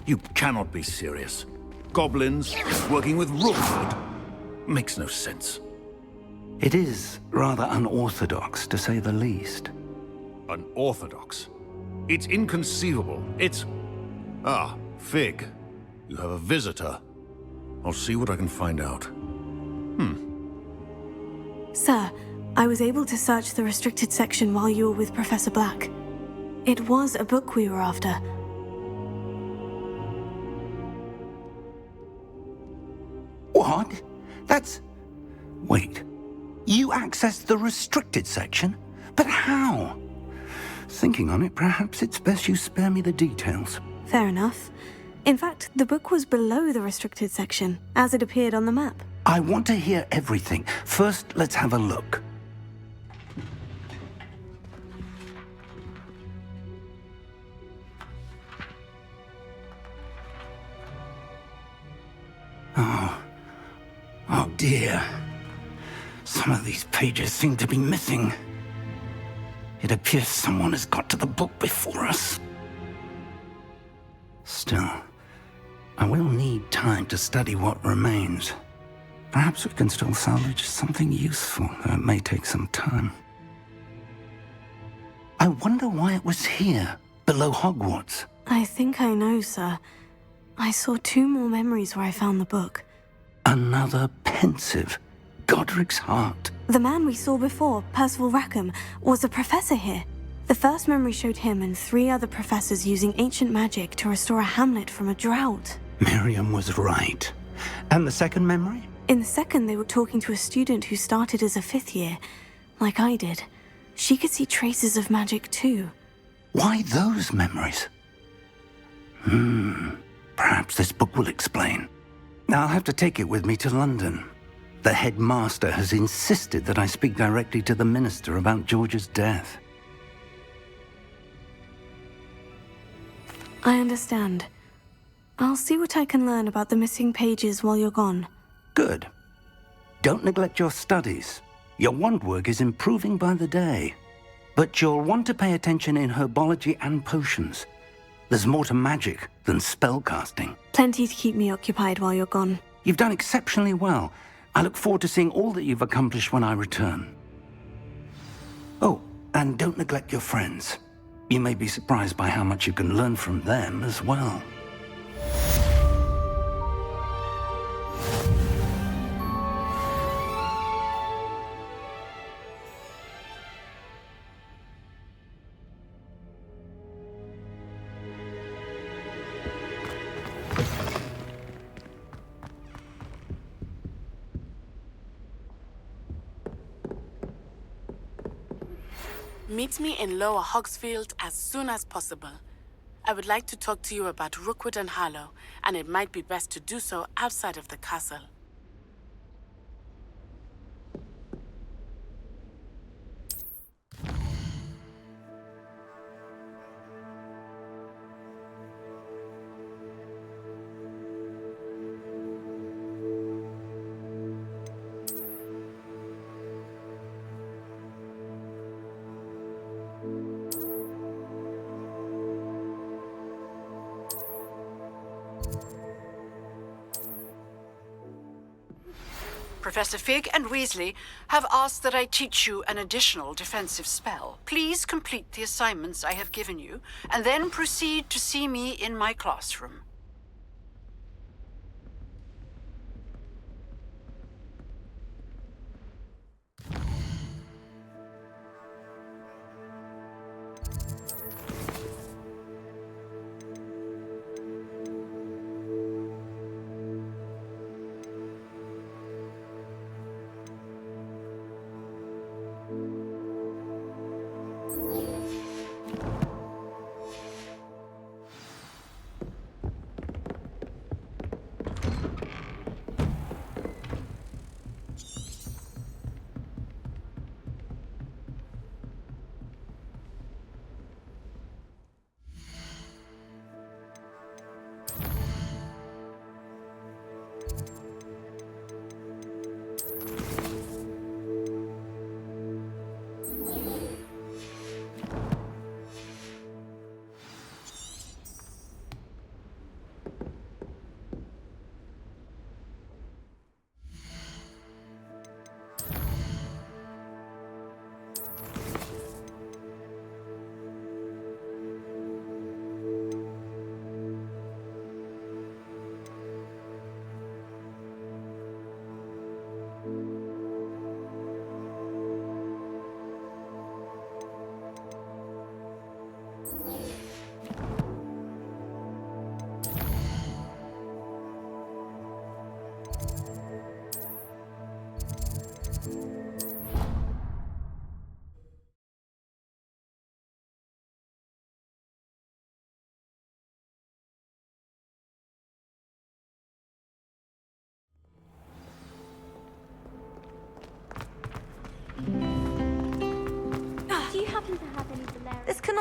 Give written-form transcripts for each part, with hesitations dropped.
You cannot be serious. Goblins working with Rookwood? Makes no sense. It is rather unorthodox, to say the least. Unorthodox? It's inconceivable. It's... Ah, Fig. You have a visitor. I'll see what I can find out. Sir, I was able to search the restricted section while you were with Professor Black. It was a book we were after. What? That's... Wait. You accessed the restricted section? But how? Thinking on it, perhaps it's best you spare me the details. Fair enough. In fact, the book was below the restricted section, as it appeared on the map. I want to hear everything. First, let's have a look. Oh dear. Some of these pages seem to be missing. It appears someone has got to the book before us. Still, I will need time to study what remains. Perhaps we can still salvage something useful, though it may take some time. I wonder why it was here, below Hogwarts. I think I know, sir. I saw 2 more memories where I found the book. Another pensive. Godric's heart. The man we saw before, Percival Rackham, was a professor here. The first memory showed him and 3 other professors using ancient magic to restore a hamlet from a drought. Miriam was right. And the second memory? In the second, they were talking to a student who started as a 5th year, like I did. She could see traces of magic too. Why those memories? Perhaps this book will explain. I'll have to take it with me to London. The headmaster has insisted that I speak directly to the minister about George's death. I understand. I'll see what I can learn about the missing pages while you're gone. Good. Don't neglect your studies. Your wand work is improving by the day. But you'll want to pay attention in herbology and potions. There's more to magic than spellcasting. Plenty to keep me occupied while you're gone. You've done exceptionally well. I look forward to seeing all that you've accomplished when I return. Oh, and don't neglect your friends. You may be surprised by how much you can learn from them as well. Meet me in Lower Hogsfield as soon as possible. I would like to talk to you about Rookwood and Harlow, and it might be best to do so outside of the castle. Professor Fig and Weasley have asked that I teach you an additional defensive spell. Please complete the assignments I have given you, and then proceed to see me in my classroom.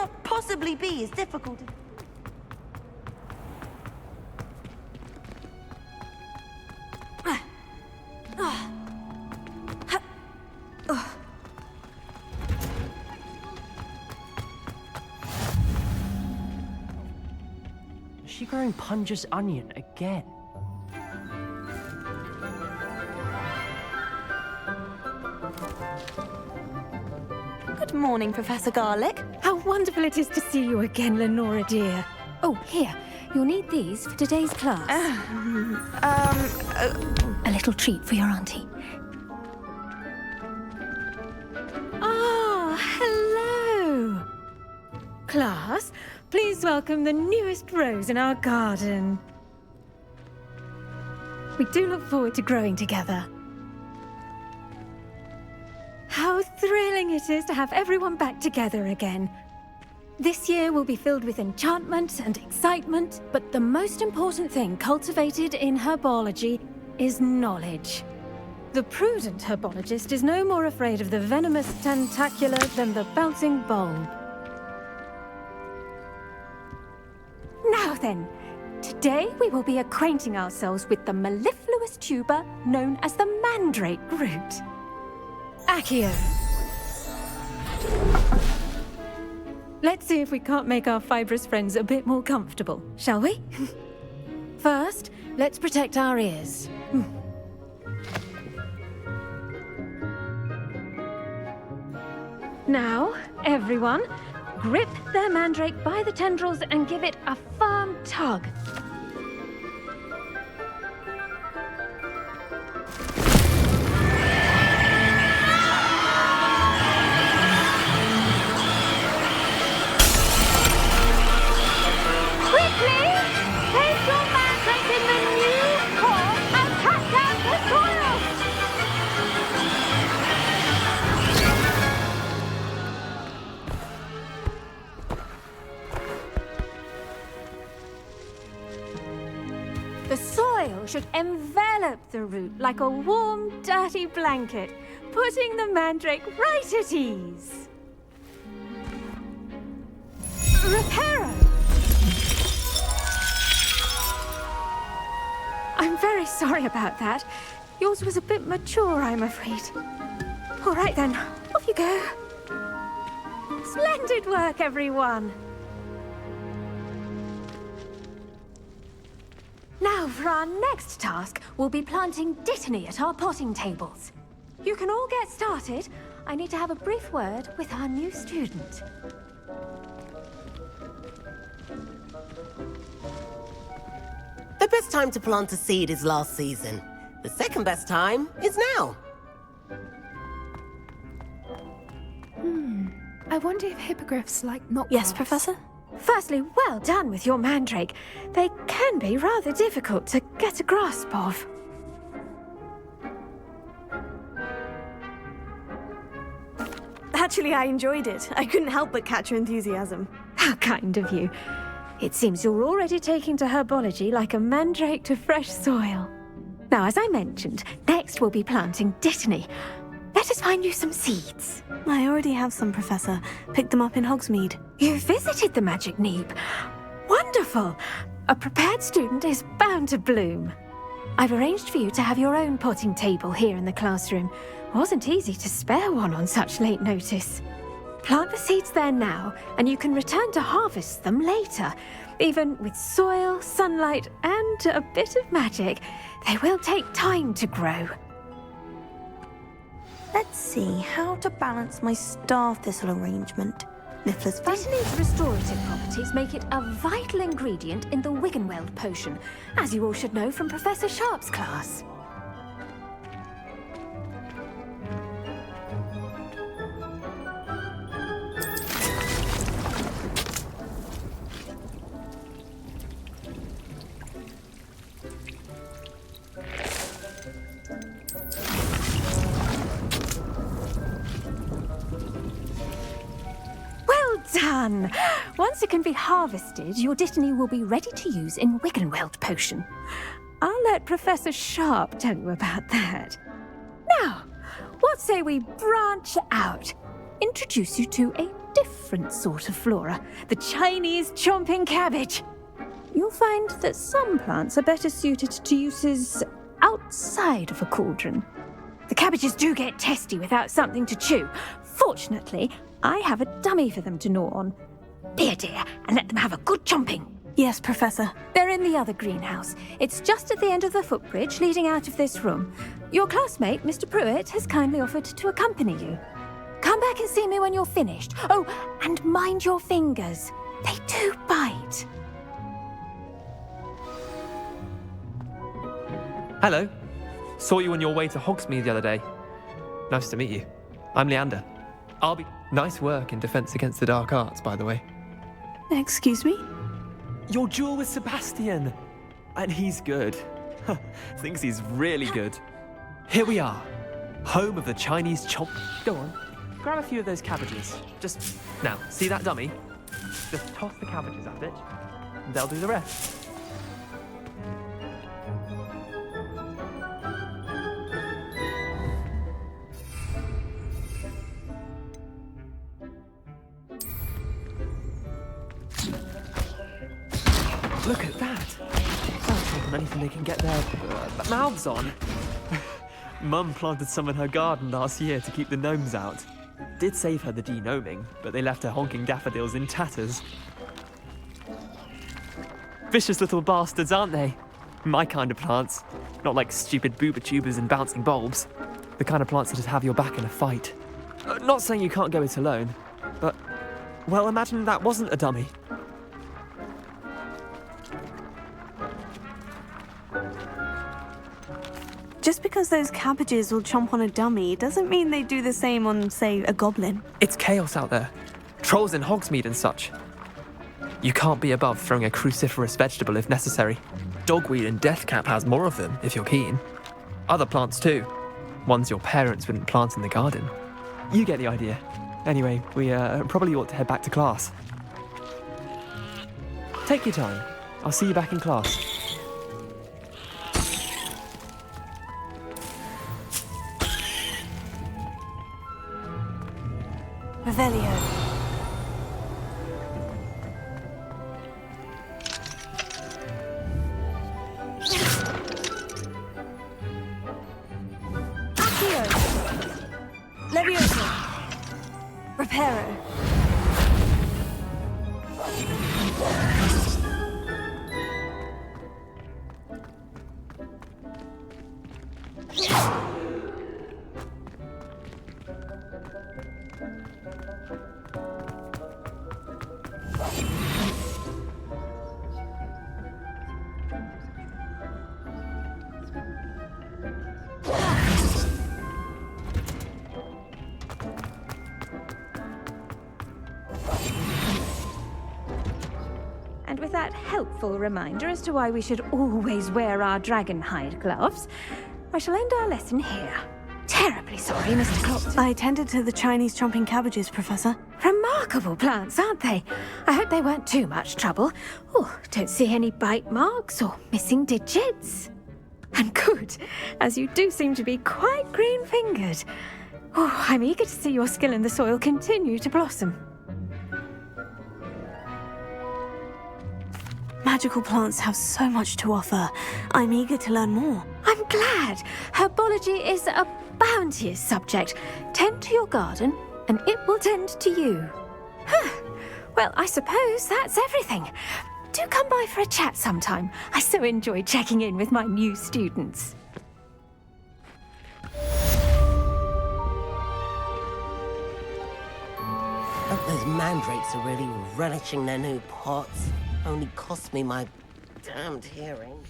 cannot possibly be as difficult as... Is she growing Punja's onion again? Good morning, Professor Garlic. How wonderful it is to see you again, Lenora dear. Oh, here. You'll need these for today's class. A little treat for your auntie. Ah, hello. Class, please welcome the newest rose in our garden. We do look forward to growing together. How thrilling it is to have everyone back together again. This year will be filled with enchantment and excitement, but the most important thing cultivated in herbology is knowledge. The prudent herbologist is no more afraid of the venomous tentacula than the bouncing bulb. Now then, today we will be acquainting ourselves with the mellifluous tuber known as the mandrake root. Accio. Let's see if we can't make our fibrous friends a bit more comfortable, shall we? First, let's protect our ears. Now, everyone, grip their mandrake by the tendrils and give it a firm tug. The soil should envelop the root like a warm, dirty blanket, putting the mandrake right at ease. Reparo! I'm very sorry about that. Yours was a bit mature, I'm afraid. All right then, off you go. Splendid work, everyone. Now, for our next task, we'll be planting dittany at our potting tables. You can all get started. I need to have a brief word with our new student. The best time to plant a seed is last season. The second best time is now. I wonder if hippogriffs like mock Yes, grass. Professor? Firstly, well done with your mandrake. They can be rather difficult to get a grasp of. Actually, I enjoyed it. I couldn't help but catch your enthusiasm. How kind of you. It seems you're already taking to herbology like a mandrake to fresh soil. Now, as I mentioned, next we'll be planting dittany. Let us find you some seeds. I already have some, Professor. Picked them up in Hogsmeade. You visited the Magic Neep. Wonderful! A prepared student is bound to bloom. I've arranged for you to have your own potting table here in the classroom. Wasn't easy to spare one on such late notice. Plant the seeds there now, and you can return to harvest them later. Even with soil, sunlight, and a bit of magic, they will take time to grow. Let's see how to balance my star thistle arrangement. Niffler's Dittany's restorative properties make it a vital ingredient in the Wiggenweld potion, as you all should know from Professor Sharp's class. Done! Once it can be harvested, your dittany will be ready to use in Wiggenweld potion. I'll let Professor Sharp tell you about that. Now, what say we branch out? Introduce you to a different sort of flora, the Chinese chomping cabbage. You'll find that some plants are better suited to uses outside of a cauldron. The cabbages do get testy without something to chew. Fortunately, I have a dummy for them to gnaw on. Be a dear and let them have a good chomping. Yes, Professor. They're in the other greenhouse. It's just at the end of the footbridge leading out of this room. Your classmate, Mr. Pruitt, has kindly offered to accompany you. Come back and see me when you're finished. Oh, and mind your fingers. They do bite. Hello. Saw you on your way to Hogsmeade the other day. Nice to meet you. I'm Leander. I'll be... Nice work in Defense Against the Dark Arts, by the way. Excuse me? Your duel with Sebastian. And he's good. Thinks he's really good. Here we are. Home of the Chinese chomp... Go on. Grab a few of those cabbages. Just... Now, see that dummy? Just toss the cabbages at it. And they'll do the rest. Look at that! They'll chomp on anything they can get their mouths on. Mum planted some in her garden last year to keep the gnomes out. Did save her the de-gnoming, but they left her honking daffodils in tatters. Vicious little bastards, aren't they? My kind of plants. Not like stupid booba tubers and bouncing bulbs. The kind of plants that just have your back in a fight. Not saying you can't go it alone, but... Well, imagine that wasn't a dummy. Just because those cabbages will chomp on a dummy doesn't mean they do the same on, say, a goblin. It's chaos out there. Trolls in Hogsmeade and such. You can't be above throwing a cruciferous vegetable if necessary. Dogweed and deathcap has more of them, if you're keen. Other plants too. Ones your parents wouldn't plant in the garden. You get the idea. Anyway, we probably ought to head back to class. Take your time. I'll see you back in class. Revelio. Accio. Levioso. Reparo. And with that helpful reminder as to why we should always wear our dragon hide gloves, I shall end our lesson here. Terribly sorry, Mr. Clopton. I tended to the Chinese chomping cabbages, Professor. Remarkable plants, aren't they? I hope they weren't too much trouble. Oh, don't see any bite marks or missing digits. And good, as you do seem to be quite green-fingered. Oh, I'm eager to see your skill in the soil continue to blossom. Magical plants have so much to offer. I'm eager to learn more. I'm glad. Herbology is a bounteous subject. Tend to your garden, and it will tend to you. Huh. Well, I suppose that's everything. Do come by for a chat sometime. I so enjoy checking in with my new students. Hope those mandrakes are really relishing their new pots. Only cost me my damned hearing.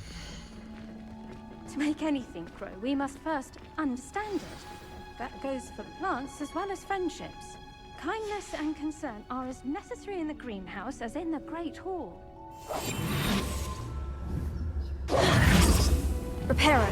To make anything grow, we must first understand it. That goes for plants as well as friendships. Kindness and concern are as necessary in the greenhouse as in the Great Hall. Reparo.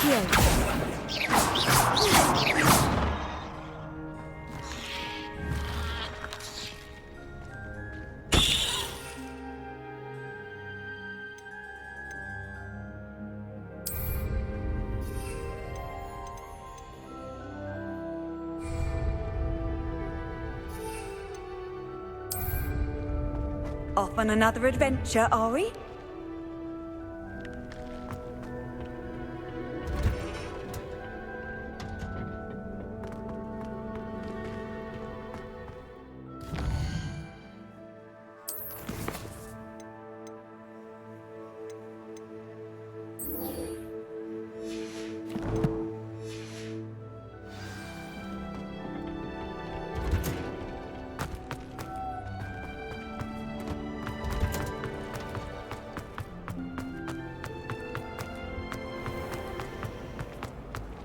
Off on another adventure, are we?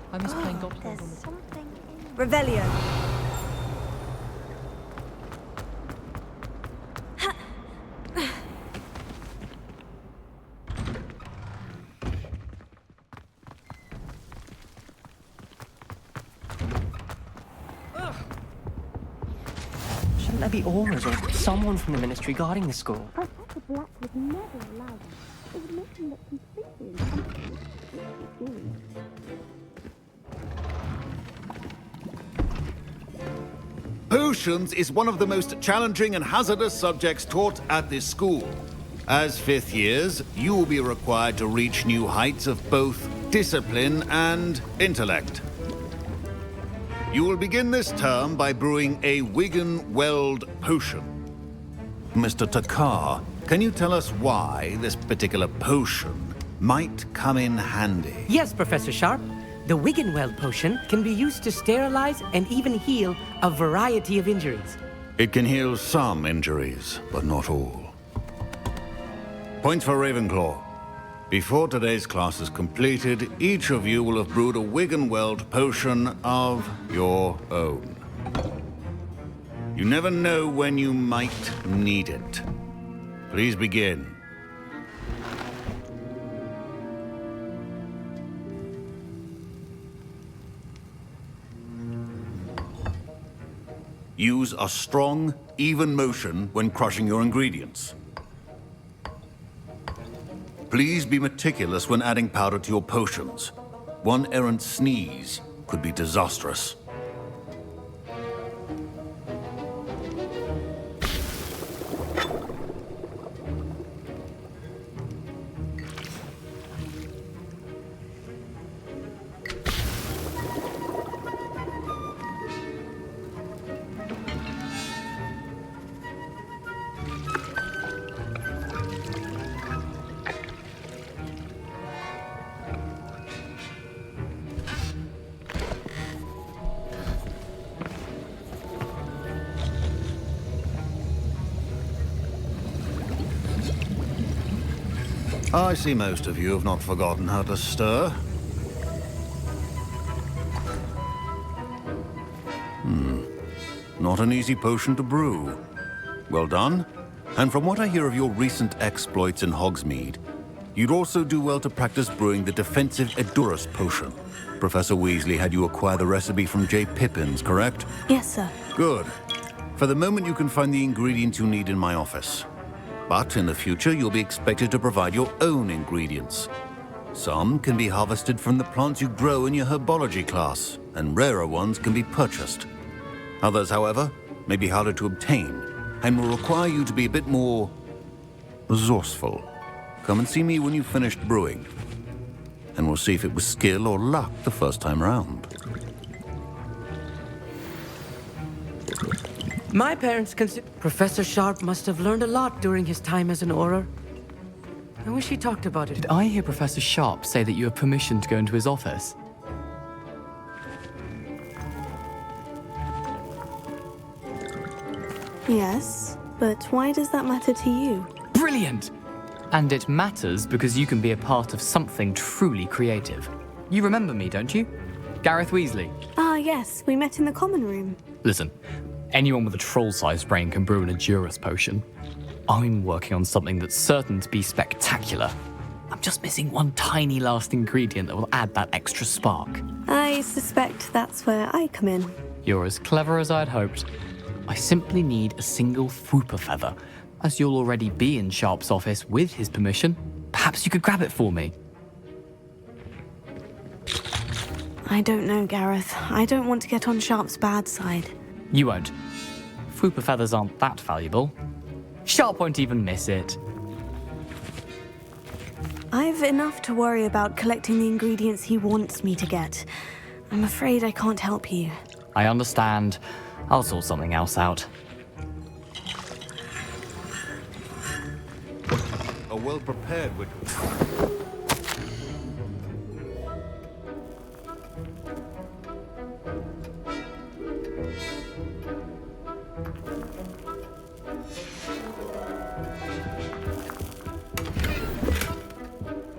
I miss playing golf. There's something in... Revelio. Shouldn't there be auras or someone from the ministry guarding the school? Professor Black would never allow that. It would make him look completely incompetent. Potions is one of the most challenging and hazardous subjects taught at this school. As fifth years, you will be required to reach new heights of both discipline and intellect. You will begin this term by brewing a Wigan-Weld potion. Mr. Takar, can you tell us why this particular potion might come in handy? Yes, Professor Sharp. The Wigan-Weld potion can be used to sterilize and even heal a variety of injuries. It can heal some injuries, but not all. Points for Ravenclaw. Before today's class is completed, each of you will have brewed a Wigan-Weld potion of your own. You never know when you might need it. Please begin. Use a strong, even motion when crushing your ingredients. Please be meticulous when adding powder to your potions. One errant sneeze could be disastrous. I see most of you have not forgotten how to stir. Not an easy potion to brew. Well done. And from what I hear of your recent exploits in Hogsmeade, you'd also do well to practice brewing the defensive Edurus potion. Professor Weasley had you acquire the recipe from J. Pippins, correct? Yes, sir. Good. For the moment, you can find the ingredients you need in my office. But in the future, you'll be expected to provide your own ingredients. Some can be harvested from the plants you grow in your herbology class, and rarer ones can be purchased. Others, however, may be harder to obtain, and will require you to be a bit more resourceful. Come and see me when you've finished brewing, and we'll see if it was skill or luck the first time round. My parents consider Professor Sharp must have learned a lot during his time as an Auror. I wish he talked about it. Did I hear Professor Sharp say that you have permission to go into his office? Yes, but why does that matter to you? Brilliant! And it matters because you can be a part of something truly creative. You remember me, don't you? Gareth Weasley. Ah, yes, we met in the common room. Listen, anyone with a troll-sized brain can brew an Edurus potion. I'm working on something that's certain to be spectacular. I'm just missing one tiny last ingredient that will add that extra spark. I suspect that's where I come in. You're as clever as I'd hoped. I simply need a single Fwooper feather. As you'll already be in Sharp's office with his permission, perhaps you could grab it for me. I don't know, Gareth. I don't want to get on Sharp's bad side. You won't. Fwooper feathers aren't that valuable. Sharp won't even miss it. I've enough to worry about collecting the ingredients he wants me to get. I'm afraid I can't help you. I understand. I'll sort something else out. A well-prepared witch.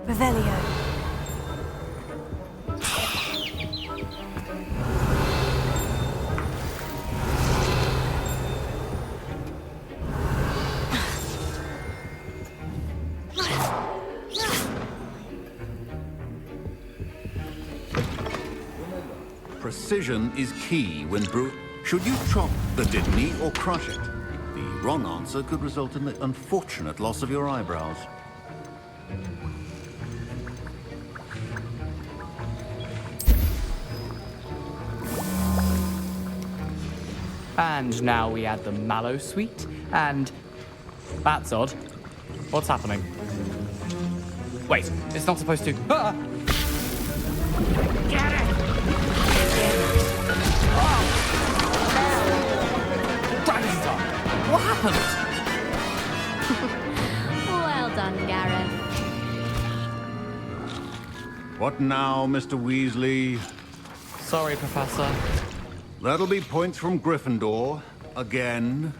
Revelio. Precision is key when brew. Should you chop the Dittany or crush it? The wrong answer could result in the unfortunate loss of your eyebrows. And now we add the mallow sweet, and... That's odd. What's happening? Wait, it's not supposed to... Ah! Get it! Oh! Dragon's What happened? Well done, Gareth. What now, Mr. Weasley? Sorry, Professor. That'll be points from Gryffindor. Again.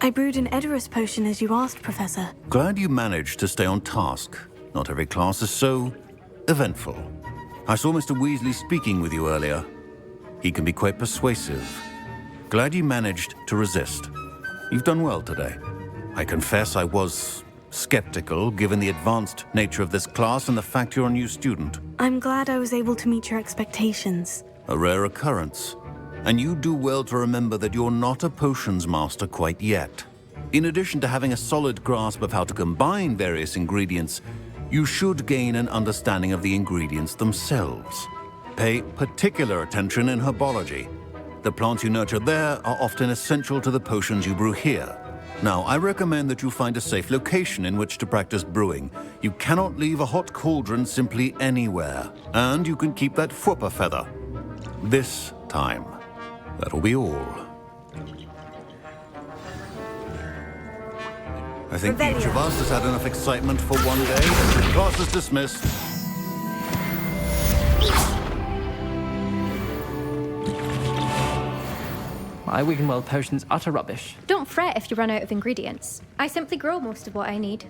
I brewed an Edorus potion as you asked, Professor. Glad you managed to stay on task. Not every class is so eventful. I saw Mr. Weasley speaking with you earlier. He can be quite persuasive. Glad you managed to resist. You've done well today. I confess I was skeptical, given the advanced nature of this class and the fact you're a new student. I'm glad I was able to meet your expectations. A rare occurrence. And you do well to remember that you're not a potions master quite yet. In addition to having a solid grasp of how to combine various ingredients, you should gain an understanding of the ingredients themselves. Pay particular attention in herbology. The plants you nurture there are often essential to the potions you brew here. Now, I recommend that you find a safe location in which to practice brewing. You cannot leave a hot cauldron simply anywhere. And you can keep that Fwooper feather. This time. That'll be all. I think each of us has had enough excitement for one day. Class is dismissed. My Wiggenweld potion's utter rubbish. Don't fret if you run out of ingredients. I simply grow most of what I need.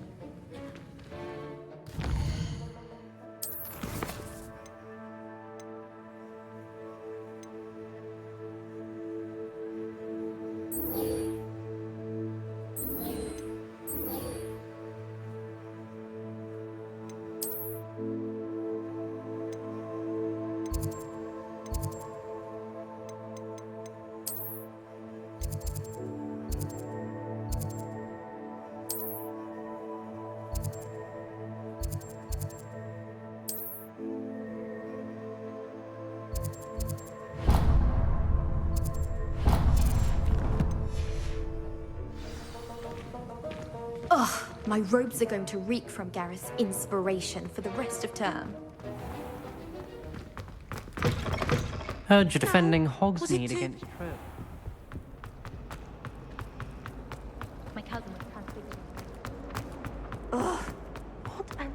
Ugh, my robes are going to reek from Gareth's inspiration for the rest of term. Heard you're defending Hogsmeade against Trip. My cousin was transfigured. Ugh, what an...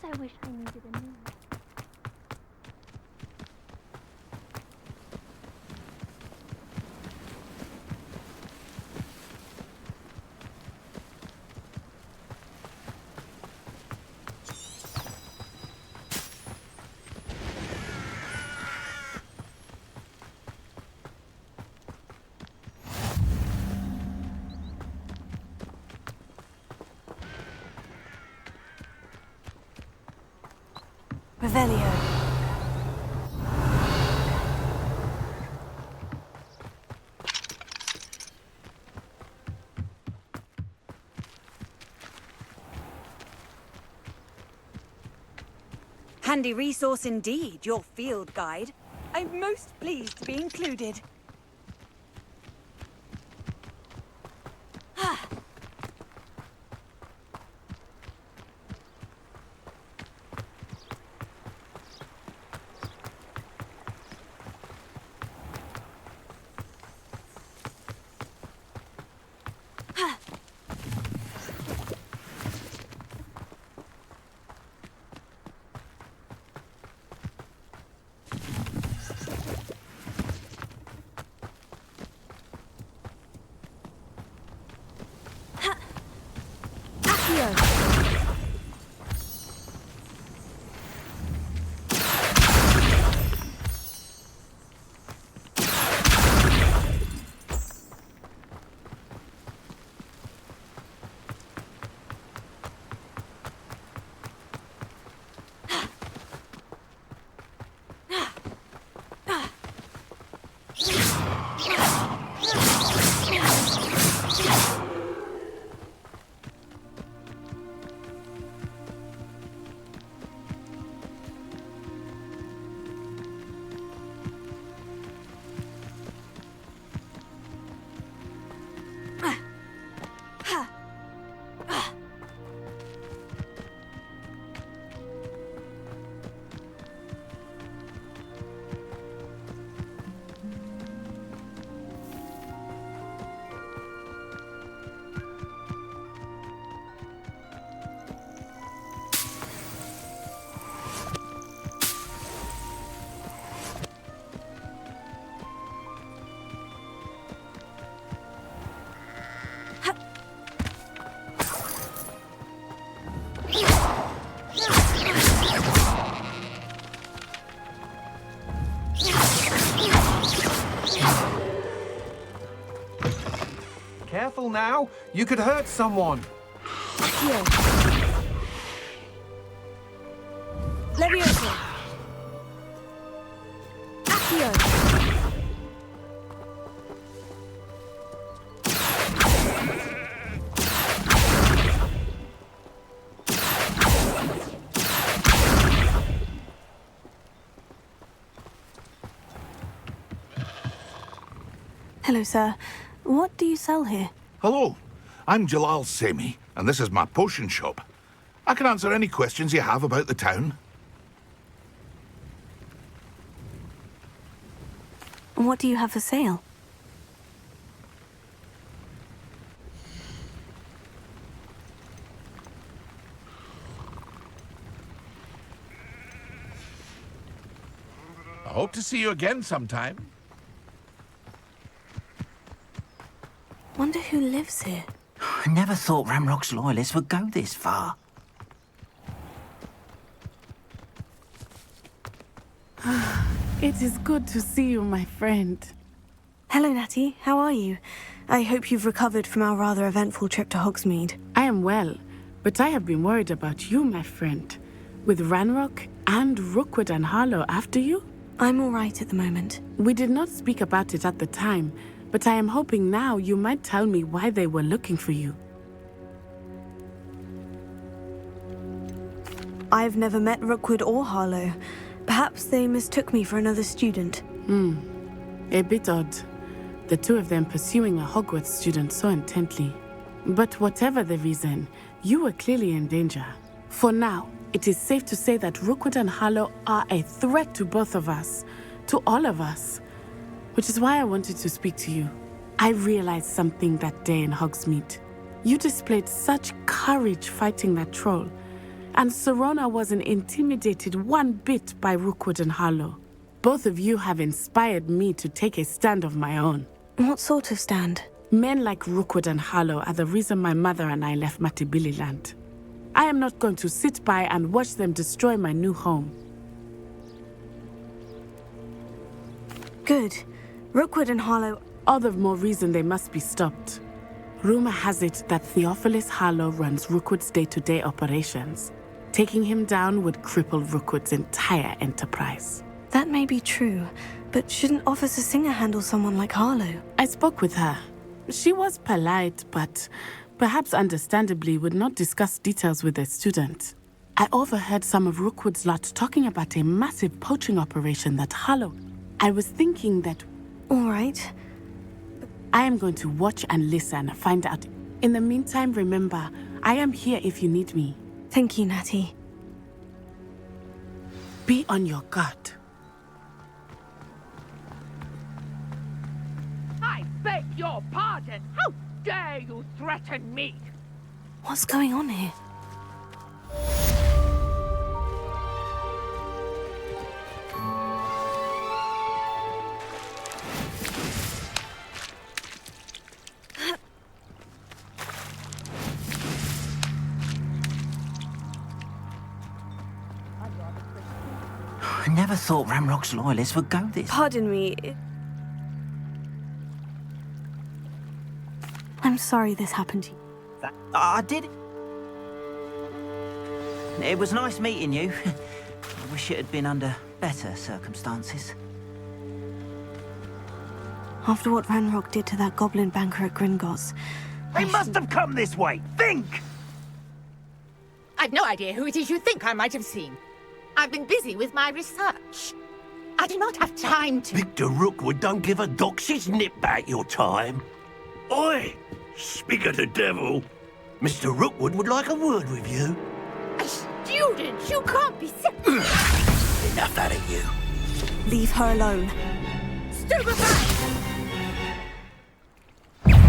I wish I needed a new. Revelio. Handy resource indeed, your field guide. I'm most pleased to be included. Careful now, you could hurt someone. Leviosa. Accio. Hello, sir. What do you sell here? Hello, I'm Jalal Semi, and this is my potion shop. I can answer any questions you have about the town. What do you have for sale? I hope to see you again sometime. Wonder who lives here. I never thought Ramrock's loyalists would go this far. It is good to see you, my friend. Hello, Natty. How are you? I hope you've recovered from our rather eventful trip to Hogsmeade. I am well, but I have been worried about you, my friend. With Ranrock and Rookwood and Harlow after you? I'm all right at the moment. We did not speak about it at the time, but I am hoping now you might tell me why they were looking for you. I've never met Rookwood or Harlow. Perhaps they mistook me for another student. A bit odd. The two of them pursuing a Hogwarts student so intently. But whatever the reason, you were clearly in danger. For now, it is safe to say that Rookwood and Harlow are a threat to both of us, to all of us. Which is why I wanted to speak to you. I realized something that day in Hogsmeade. You displayed such courage fighting that troll, And Serona wasn't intimidated one bit by Rookwood and Harlow. Both of you have inspired me to take a stand of my own. What sort of stand? Men like Rookwood and Harlow are the reason my mother and I left Matibili land. I am not going to sit by and watch them destroy my new home. Good. Rookwood and Harlow... All the more reason they must be stopped. Rumor has it that Theophilus Harlow runs Rookwood's day-to-day operations. Taking him down would cripple Rookwood's entire enterprise. That may be true, but shouldn't Officer Singer handle someone like Harlow? I spoke with her. She was polite, but perhaps understandably would not discuss details with a student. I overheard some of Rookwood's lot talking about a massive poaching operation that Harlow... I was thinking that... All right. I am going to watch and listen, find out. In the meantime, remember, I am here if you need me. Thank you, Natty. Be on your guard. I beg your pardon. How dare you threaten me? What's going on here? I never thought Ramrock's loyalists would go this. Pardon me. I'm sorry this happened to you. I did. It was nice meeting you. I wish it had been under better circumstances. After what Ranrock did to that goblin banker at Gringotts... They must have come this way! Think! I've no idea who it is you think I might have seen. I've been busy with my research. I do not have time to... Victor Rookwood don't give a doxy's nip back your time. Oi! Speak of the devil. Mr. Rookwood would like a word with you. A student? You can't be... Enough out of you. Leave her alone. Stupefy!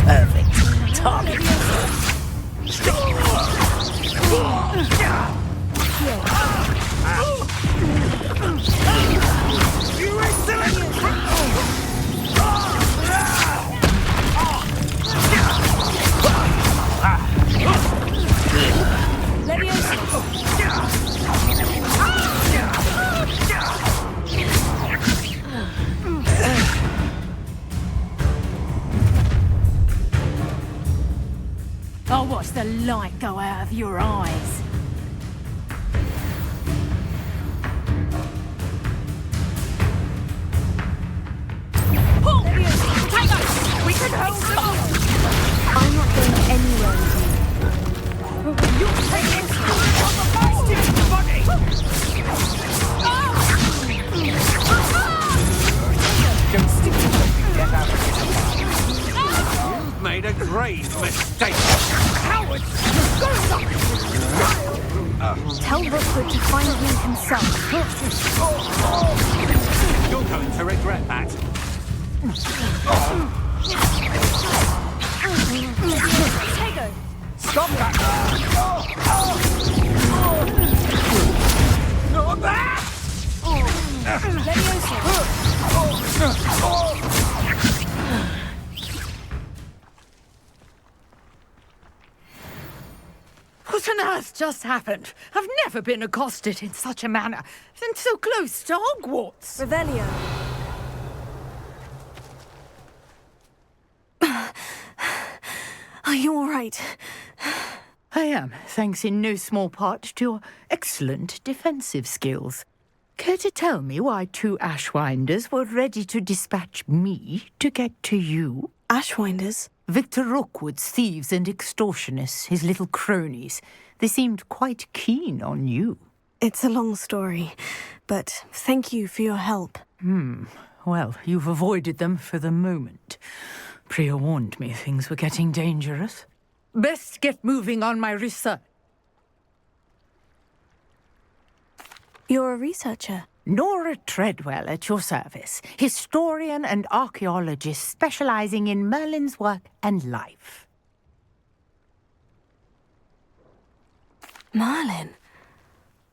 Perfect. Target. You excellent! I'll watch the light go out of your eyes. Pull! Tango! We can hold them off! I'm not going anywhere with you. You'll take it! On the first body! Don't stick to something, get out of here. You've made a grave mistake. Cowards! Tell Rookwood to find me himself. You're going to regret that. Tego! Stop that! Not that! What on earth just happened? I've never been accosted in such a manner, and so close to Hogwarts. Revelio. Are you all right? I am, thanks in no small part to your excellent defensive skills. Care to tell me why two Ashwinders were ready to dispatch me to get to you? Ashwinders? Victor Rookwood's thieves and extortionists, his little cronies. They seemed quite keen on you. It's a long story, but thank you for your help. Well, you've avoided them for the moment. Priya warned me things were getting dangerous. Best get moving on my research. You're a researcher? Nora Treadwell at your service, historian and archaeologist specializing in Merlin's work and life. Merlin?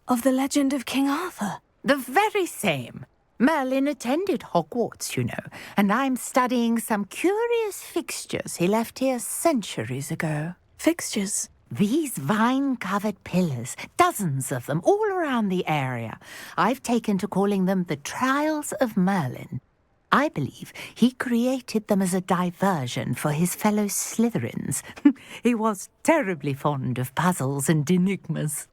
Of the legend of King Arthur? The very same. Merlin attended Hogwarts, you know, and I'm studying some curious fixtures he left here centuries ago. Fixtures? These vine-covered pillars, dozens of them all around the area. I've taken to calling them the Trials of Merlin. I believe he created them as a diversion for his fellow Slytherins. He was terribly fond of puzzles and enigmas.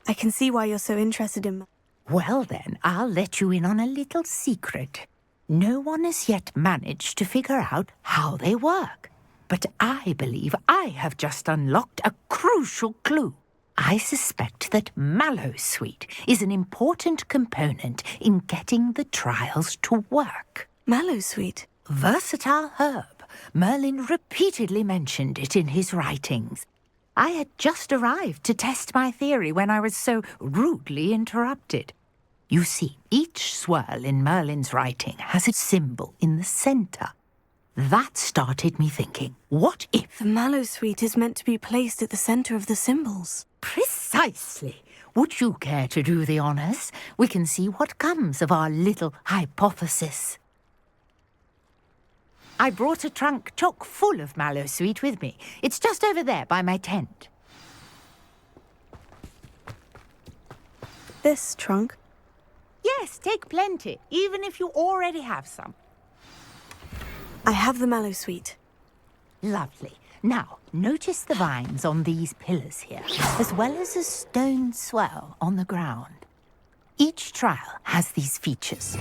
I can see why you're so interested in... Well then, I'll let you in on a little secret. No one has yet managed to figure out how they work. But I believe I have just unlocked a crucial clue. I suspect that Mallowsweet is an important component in getting the trials to work. Mallowsweet? Versatile herb. Merlin repeatedly mentioned it in his writings. I had just arrived to test my theory when I was so rudely interrupted. You see, each swirl in Merlin's writing has a symbol in the centre. That started me thinking, what if... The Mallowsweet is meant to be placed at the centre of the symbols. Precisely. Would you care to do the honours? We can see what comes of our little hypothesis. I brought a trunk chock full of Mallowsweet with me. It's just over there by my tent. This trunk? Yes, take plenty, even if you already have some. I have the Mallowsweet. Lovely. Now, notice the vines on these pillars here, as well as a stone swell on the ground. Each trial has these features.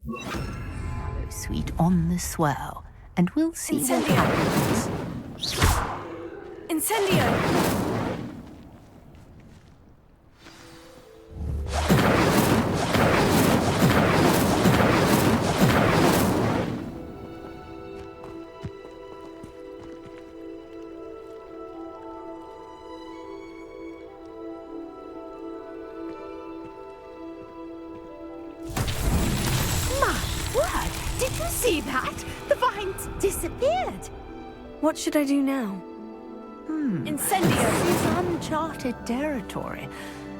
Mallowsweet on the swell, and we'll see what happens. Incendio! Did you see that? The vines disappeared. What should I do now? Incendio! This is uncharted territory.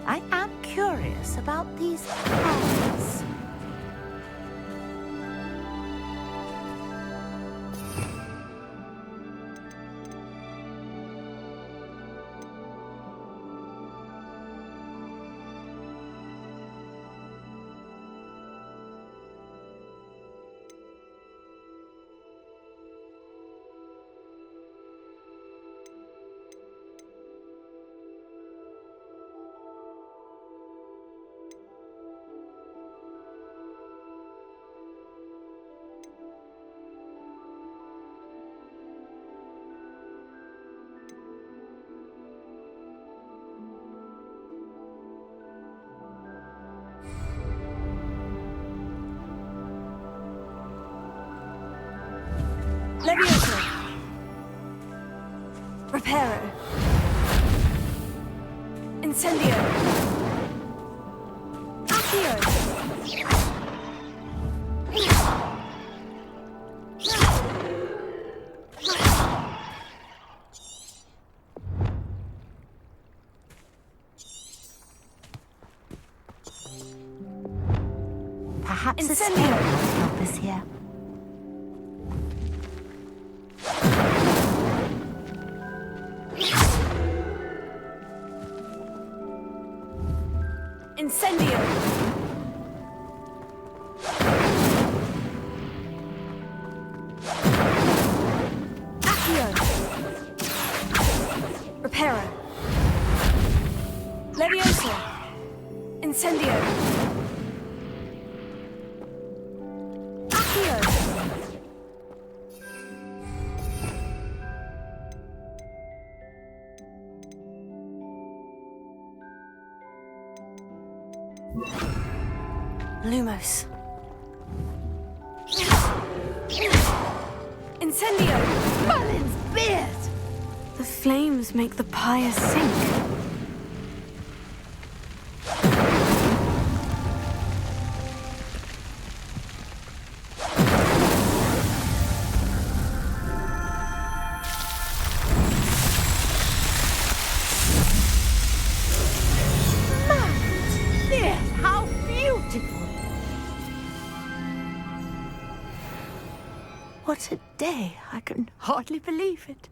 I am curious about these powers. Levioso! Reparo! Incendio! Accio! Perhaps a spell might help us here. Incendio! Accio! Reparo! Levioso! Incendio! Accio! Lumos. Incendio! Merlin's beard! The flames make the pyre sink. What a day. I can hardly believe it.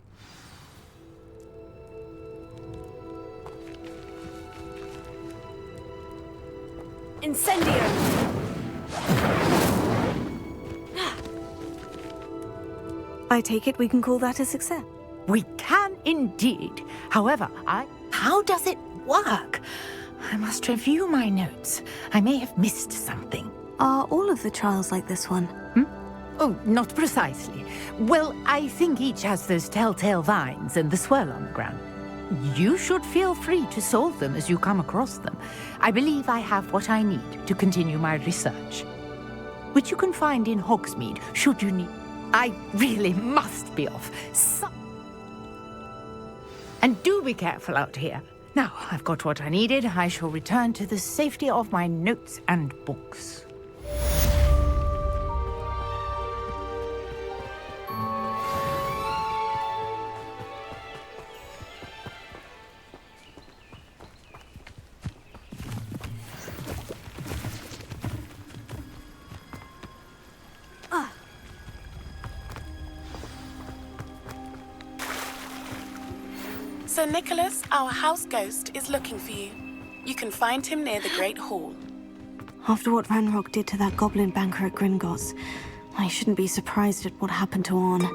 Incendio! I take it we can call that a success. We can indeed. However, How does it work? I must review my notes. I may have missed something. Are all of the trials like this one? Oh, not precisely. Well, I think each has those telltale vines and the swirl on the ground. You should feel free to solve them as you come across them. I believe I have what I need to continue my research, which you can find in Hogsmeade, should you need... I really must be off. And do be careful out here. Now, I've got what I needed. I shall return to the safety of my notes and books. Sir Nicholas, our house ghost, is looking for you. You can find him near the Great Hall. After what Ranrock did to that goblin banker at Gringotts, I shouldn't be surprised at what happened to Orn.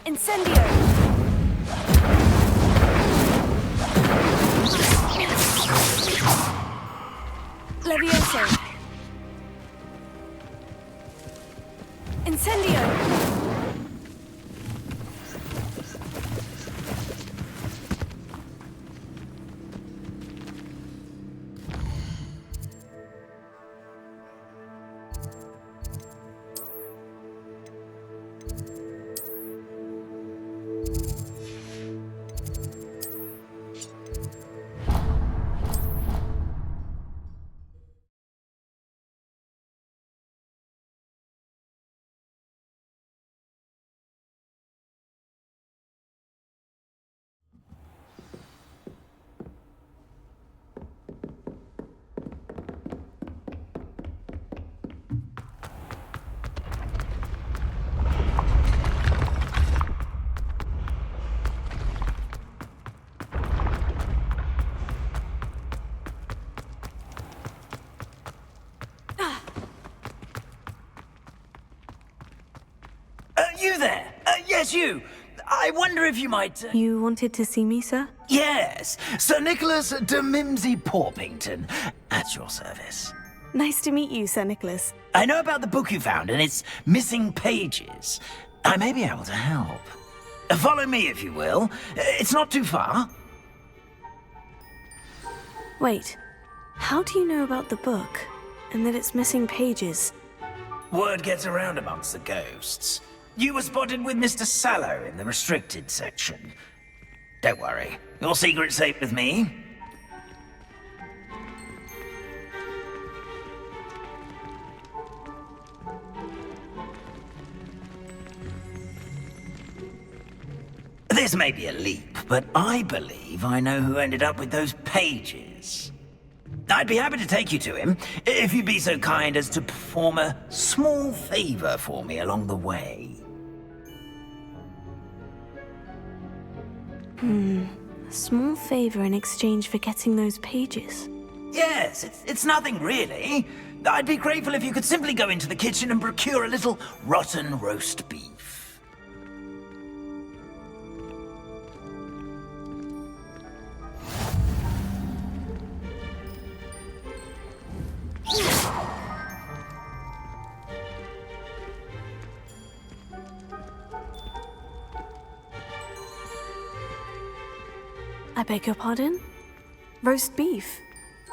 Incendio! Levioso! Incendio! You there? Yes, you. I wonder if you might... You wanted to see me, sir? Yes, Sir Nicholas de Mimsy Porpington, at your service. Nice to meet you, Sir Nicholas. I know about the book you found and its missing pages. I may be able to help. Follow me, if you will. It's not too far. Wait, how do you know about the book, and that it's missing pages? Word gets around amongst the ghosts. You were spotted with Mr. Sallow in the restricted section. Don't worry, your secret's safe with me. This may be a leap, but I believe I know who ended up with those pages. I'd be happy to take you to him, if you'd be so kind as to perform a small favor for me along the way. A small favor in exchange for getting those pages. Yes, it's nothing really. I'd be grateful if you could simply go into the kitchen and procure a little rotten roast beef. I beg your pardon? Roast beef?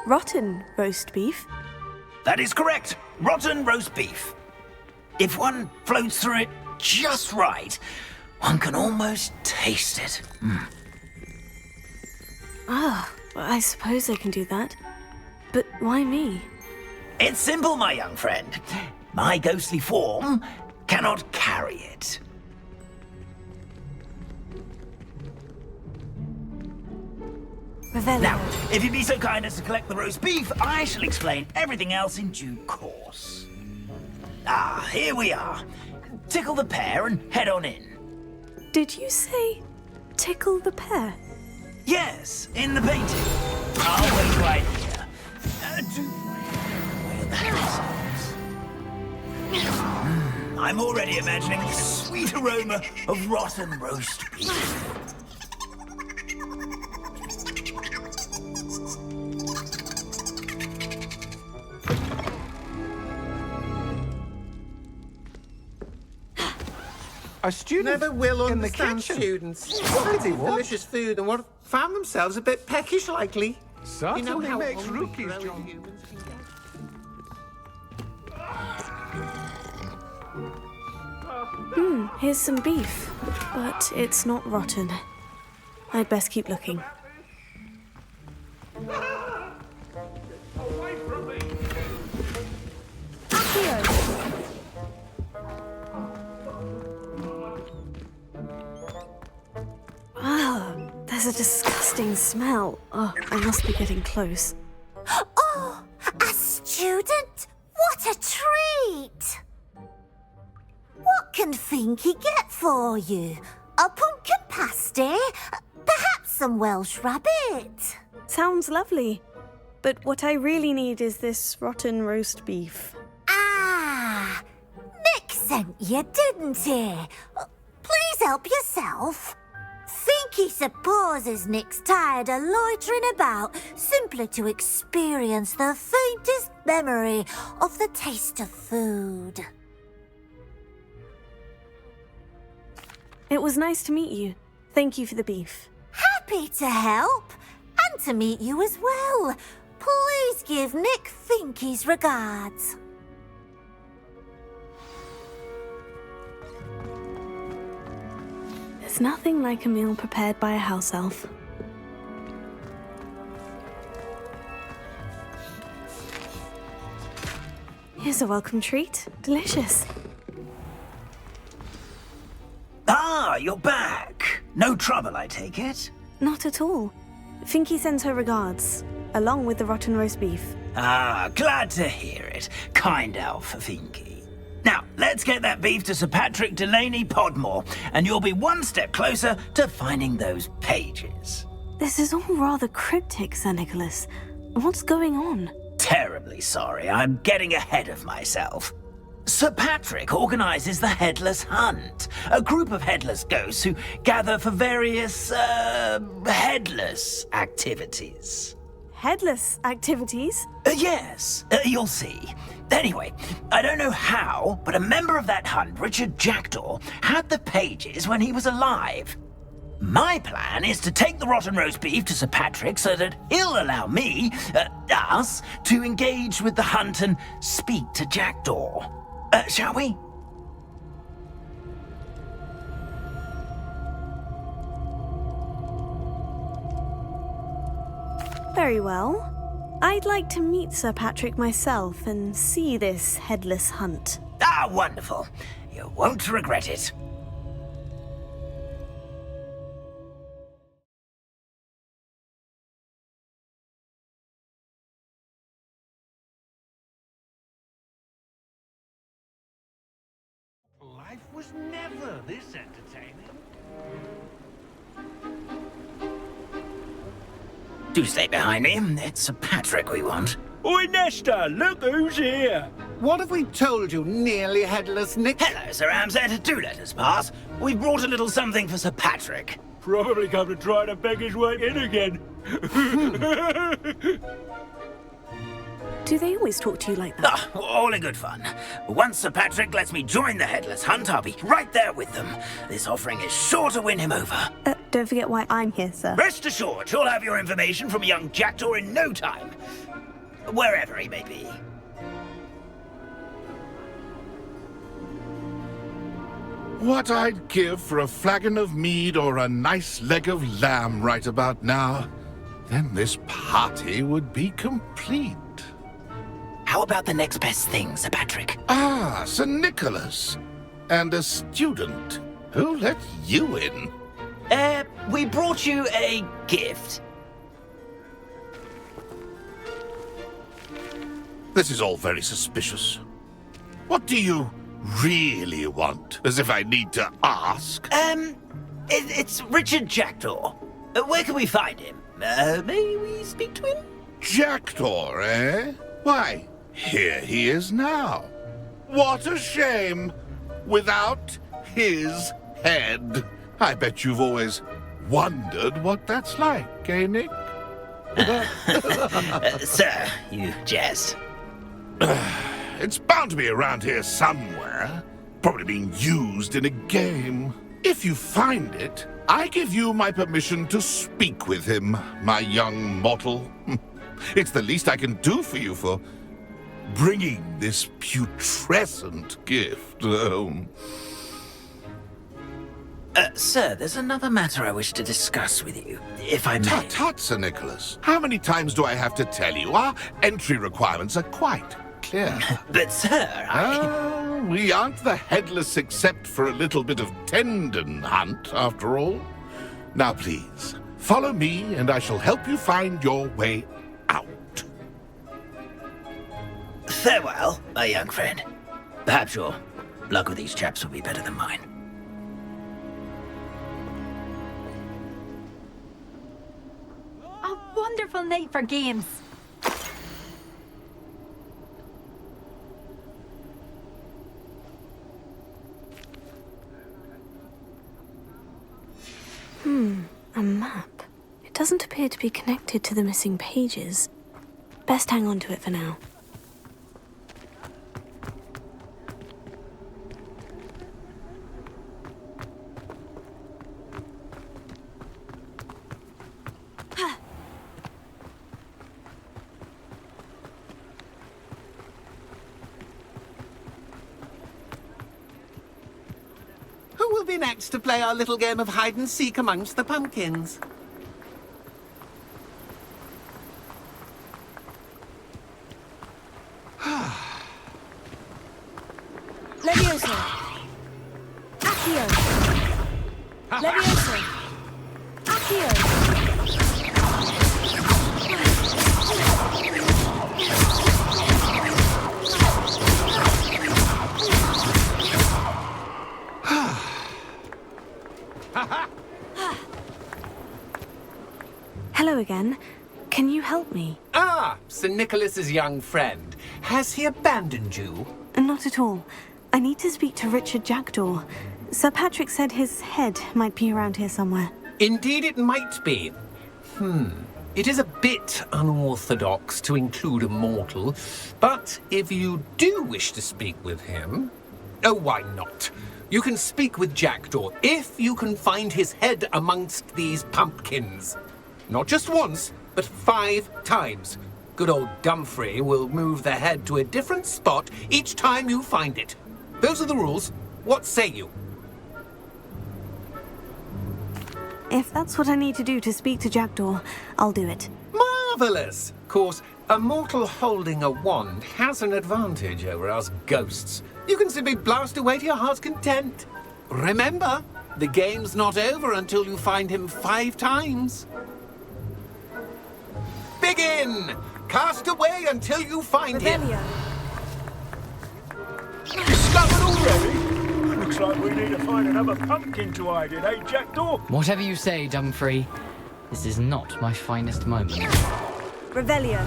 Rotten roast beef? That is correct. Rotten roast beef. If one floats through it just right. One can almost taste it. Ah, I suppose I can do that. But why me? It's simple, my young friend. My ghostly form cannot carry it. Now, if you'd be so kind as to collect the roast beef, I shall explain everything else in due course. Ah, here we are. Tickle the pear and head on in. Did you say tickle the pear? Yes, in the painting. I'll wait right here. Where the hell is it? I'm already imagining the sweet aroma of rotten roast beef. A student never will in the understand kitchen. students. What could eat delicious food and what found themselves a bit peckish likely. Certainly how makes hungry rookies, growing John. humans can get. Here's some beef, but it's not rotten. I'd best keep looking. Ah, there's a disgusting smell. Oh, I must be getting close. Oh, a student? What a treat! What can Finky get for you? A pumpkin pasty? Perhaps some Welsh rabbit? Sounds lovely. But what I really need is this rotten roast beef. Ah, Nick sent you, didn't he? Please help yourself. Finky supposes Nick's tired of loitering about simply to experience the faintest memory of the taste of food. It was nice to meet you. Thank you for the beef. Happy to help, and to meet you as well. Please give Nick Finky's regards. There's nothing like a meal prepared by a house elf. Here's a welcome treat. Delicious. Ah, you're back. No trouble, I take it? Not at all. Finky sends her regards, along with the rotten roast beef. Ah, glad to hear it. Kind elf, Finky. Now, let's get that beef to Sir Patrick Delaney Podmore, and you'll be one step closer to finding those pages. This is all rather cryptic, Sir Nicholas. What's going on? Terribly sorry, I'm getting ahead of myself. Sir Patrick organizes the Headless Hunt, a group of headless ghosts who gather for various, headless activities. Headless activities? Yes, you'll see. Anyway, I don't know how, but a member of that hunt, Richard Jackdaw, had the pages when he was alive. My plan is to take the rotten roast beef to Sir Patrick so that he'll allow me, us, to engage with the hunt and speak to Jackdaw. Shall we? Very well. I'd like to meet Sir Patrick myself and see this headless hunt. Ah, wonderful. You won't regret it. Life was never this entertaining. Do stay behind me. It's Sir Patrick we want. Oi, Nesta, look who's here. What have we told you, nearly headless Nick? Hello, Sir Ramsay. Do let us pass. We brought a little something for Sir Patrick. Probably come to try to beg his way in again. Do they always talk to you like that? Ah, all in good fun. Once Sir Patrick lets me join the Headless Hunt, I'll be right there with them. This offering is sure to win him over. Don't forget why I'm here, sir. Rest assured, you'll have your information from young Jackdaw in no time. Wherever he may be. What I'd give for a flagon of mead or a nice leg of lamb right about now. Then this party would be complete. How about the next best thing, Sir Patrick? Ah, Sir Nicholas. And a student. Who let you in? We brought you a gift. This is all very suspicious. What do you really want? As if I need to ask. It's Richard Jackdaw. Where can we find him? May we speak to him? Jackdaw, eh? Why, here he is now. What a shame. Without his head. I bet you've always wondered what that's like, eh, Nick? Sir, you jest. It's bound to be around here somewhere. Probably being used in a game. If you find it, I give you my permission to speak with him, my young mortal. It's the least I can do for you for bringing this putrescent gift home. Sir, there's another matter I wish to discuss with you, if I may. Tut, Sir Nicholas. How many times do I have to tell you? Our entry requirements are quite clear. But, sir, we aren't the headless except for a little bit of tendon hunt, after all. Now, please, follow me, and I shall help you find your way out. Farewell, my young friend. Perhaps your luck with these chaps will be better than mine. A wonderful night for games. A map. It doesn't appear to be connected to the missing pages. Best hang on to it for now. Who will be next to play our little game of hide-and-seek amongst the pumpkins? Levioso! Accio! Levioso! Accio! Hello again. Can you help me? Ah, Sir Nicholas's young friend. Has he abandoned you? Not at all. I need to speak to Richard Jackdaw. Sir Patrick said his head might be around here somewhere. Indeed it might be. It is a bit unorthodox to include a mortal, but if you do wish to speak with him... Oh, why not? You can speak with Jackdaw if you can find his head amongst these pumpkins. Not just once, but 5 times. Good old Dumfrey will move the head to a different spot each time you find it. Those are the rules. What say you? If that's what I need to do to speak to Jackdaw, I'll do it. Marvellous! Of course, a mortal holding a wand has an advantage over us ghosts. You can simply blast away to your heart's content. Remember, the game's not over until you find him 5 times. Begin! Cast away until you find him. Discovered already? Looks like we need to find another pumpkin to hide in, eh, Jackdaw? Whatever you say, Dumfrey. This is not my finest moment. Revelio.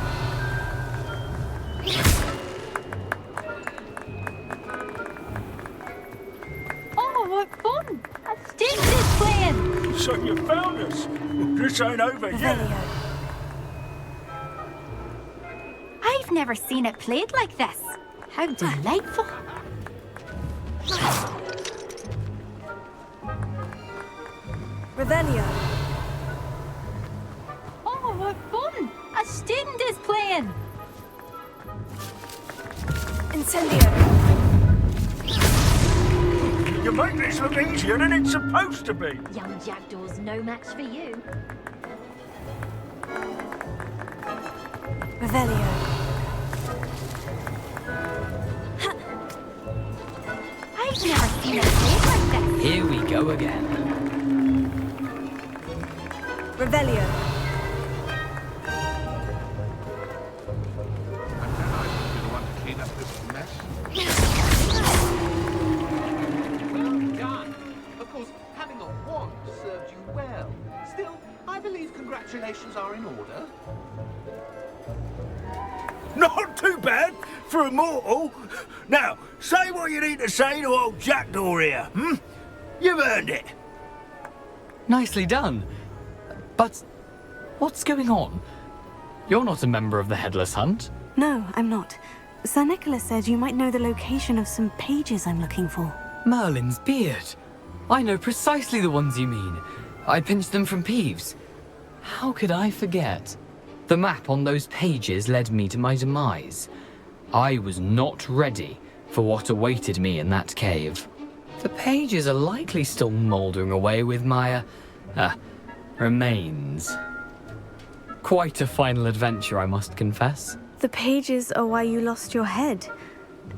Oh, what fun! A student is playing! So you found us. This ain't over yet. I've never seen it played like this. How delightful. Revelio. Oh, what fun! A student is playing! Incendio. You make this look easier than it's supposed to be. Young Jackdaw's no match for you. Revelio. I've never seen a place like this. Here we go again. Revelio. Clean up this mess. Well done. Of course, having a wand served you well. Still, I believe congratulations are in order. Not too bad for a mortal. Now, say what you need to say to old Jackdaw here, hmm? You've earned it. Nicely done. But what's going on? You're not a member of the Headless Hunt. No, I'm not. Sir Nicholas said you might know the location of some pages I'm looking for. Merlin's beard. I know precisely the ones you mean. I pinched them from Peeves. How could I forget? The map on those pages led me to my demise. I was not ready for what awaited me in that cave. The pages are likely still mouldering away with my, remains. Quite a final adventure, I must confess. The pages are why you lost your head.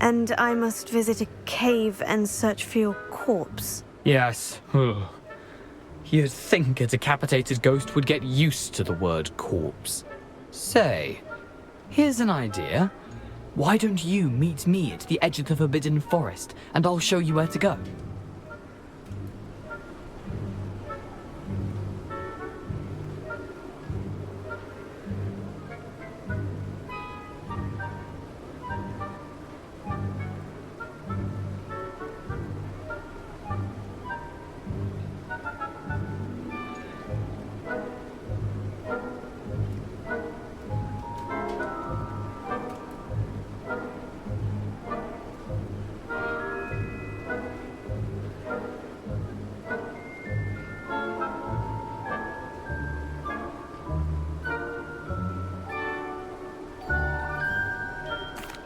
And I must visit a cave and search for your corpse. Yes. You'd think a decapitated ghost would get used to the word corpse. Say, here's an idea. Why don't you meet me at the edge of the Forbidden Forest, and I'll show you where to go?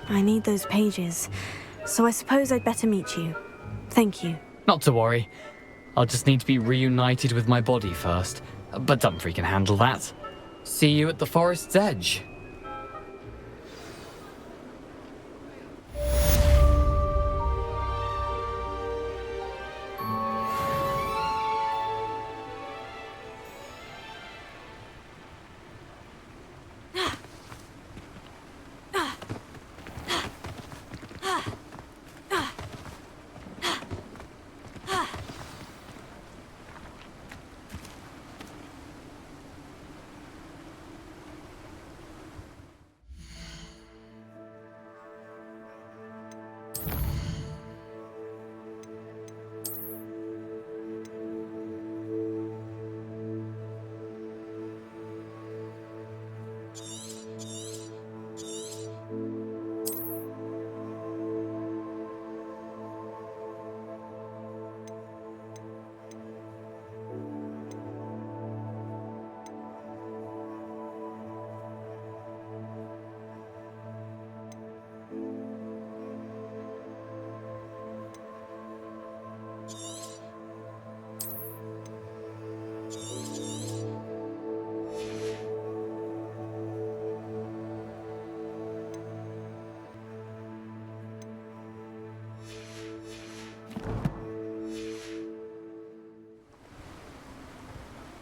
I need those pages, so I suppose I'd better meet you. Thank you. Not to worry. I'll just need to be reunited with my body first. But Dumfries can handle that. See you at the forest's edge.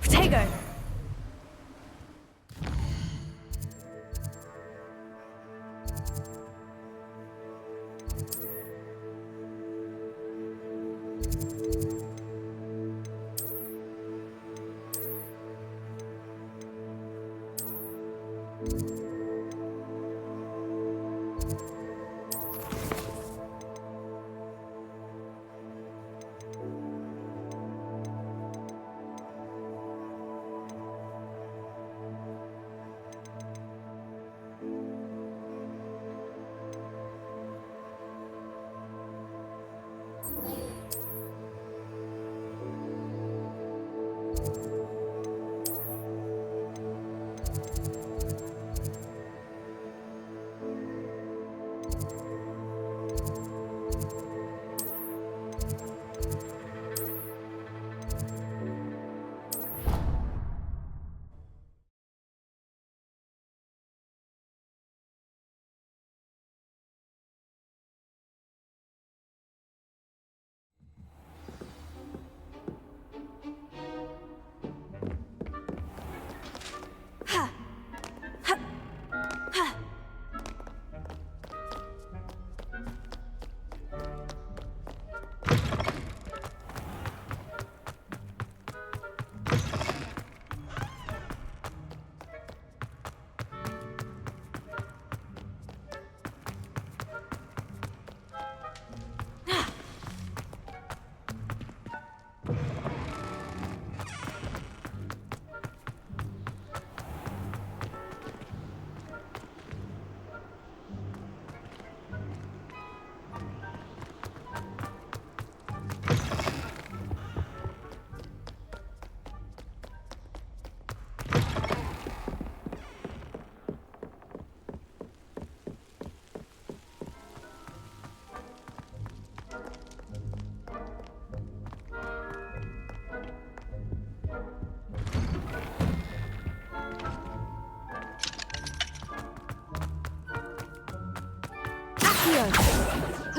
Protego!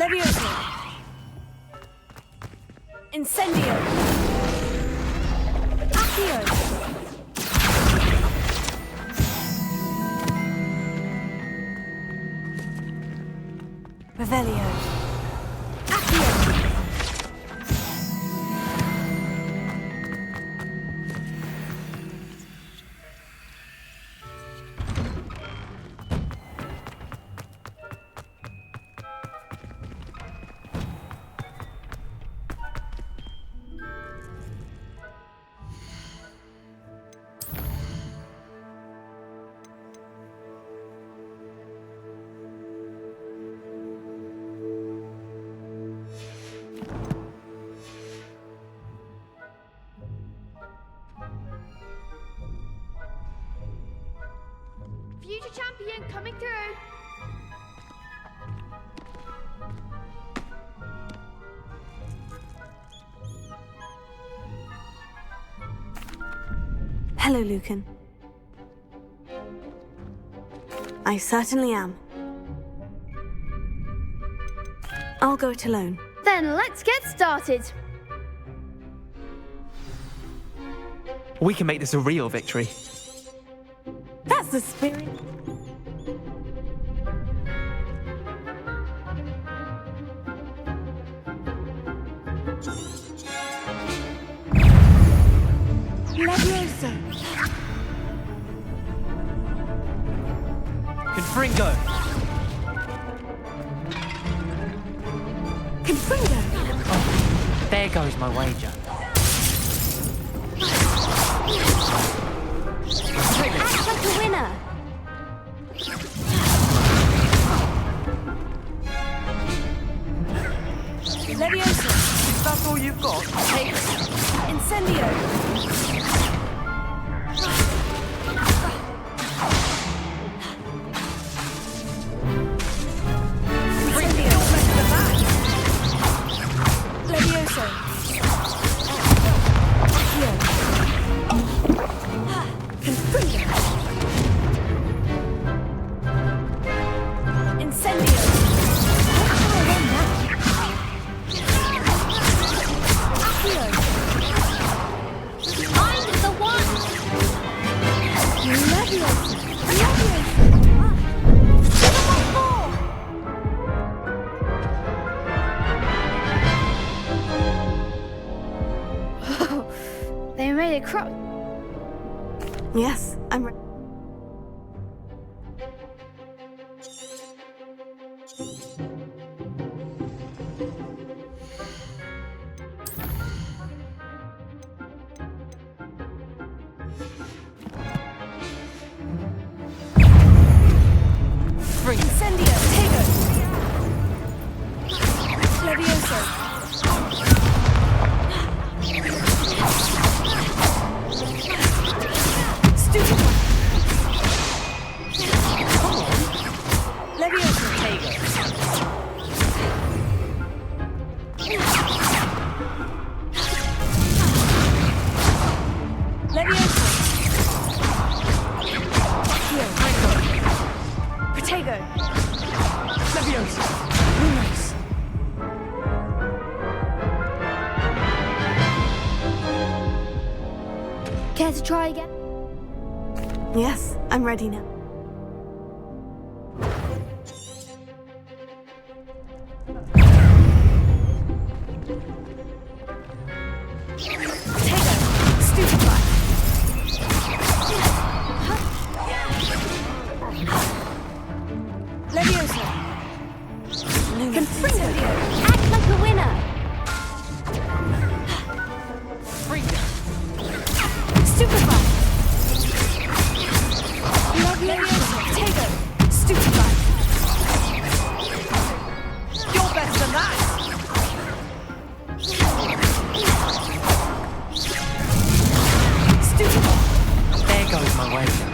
Levioso! Incendio! Accio! Revelio! Accio! Future champion coming through. Hello, Lucan. I certainly am. I'll go it alone. Then let's get started. We can make this a real victory. That's the spirit. Levioso. Confringo. Confringo. Oh, there goes my wager. Act like a winner! Levioso! Is that all you've got? Take it! Incendio! They made a crop. Yes, I'm ready. Incendio! Tego! Levioso! Stupid one! Come on! Levioso! Tego! Levioso! Protego! Levioso! Nice! Care to try again? Yes, I'm ready now. Levioso! Confringo! Act like a winner! Stupefy! Levioso! Tego! Stupefy! You're better than that! Stupefy! There goes my wager.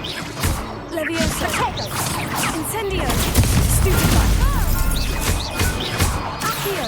Levioso! Tego! Incendio! Stupefy! Accio!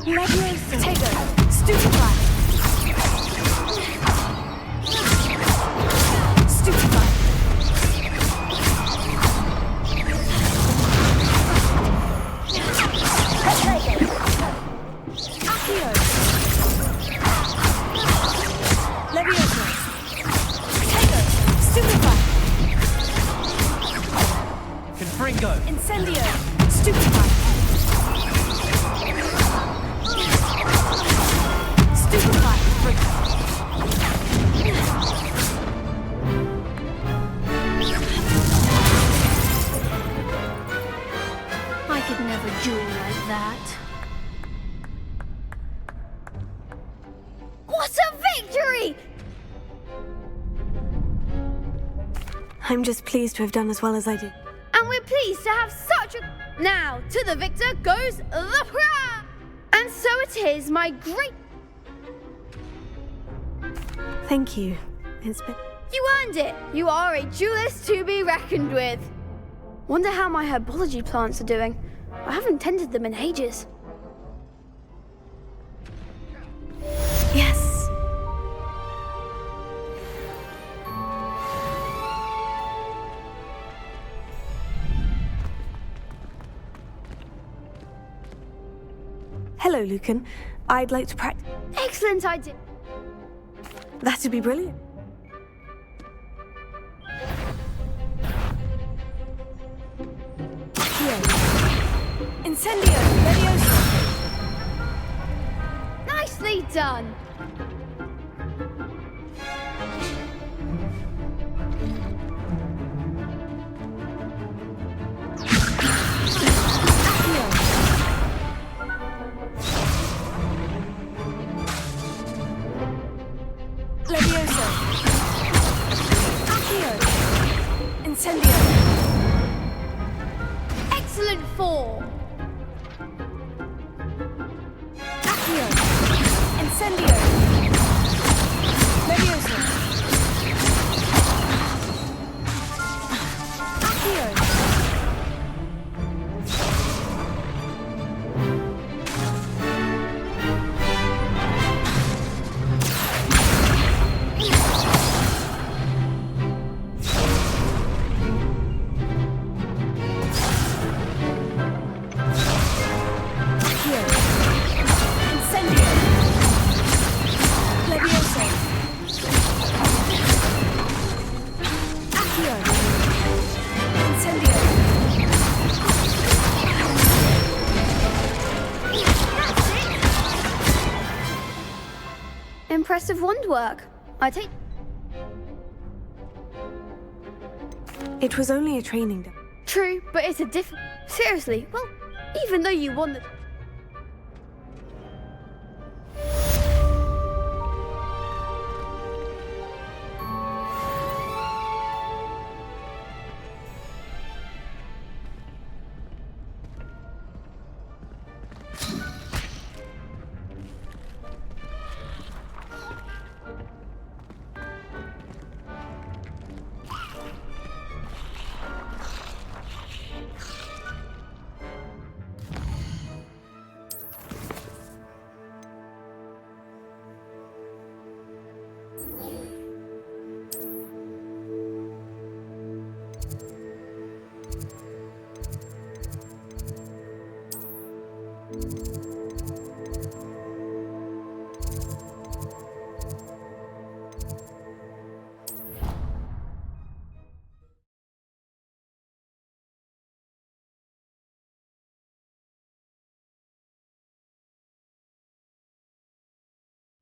Leviosa. Tego. Stupefy. Stupefy. Accio. Leviosa. Tego. Stupefy. Confringo. Incendio. Stupefy. Stupefy. I could never duel like that. What a victory! I'm just pleased to have done as well as I did. And we're pleased to have such a... Now, to the victor goes the crown! And so it is my great... Thank you. It's been... You earned it! You are a duelist to be reckoned with. Wonder how my herbology plants are doing. I haven't tended them in ages. Yes. Hello, Lucan. I'd like to practice. Excellent idea. That'd be brilliant. Incendio! Leviosa! Nicely done. Leviosa! Accio! Incendio! Excellent form. Accio! Incendio! Leviosa! Accio! Impressive wand work. I take... It was only a training day. True, but it's a Seriously, well, even though you won the...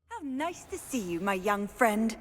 How nice to see you, my young friend.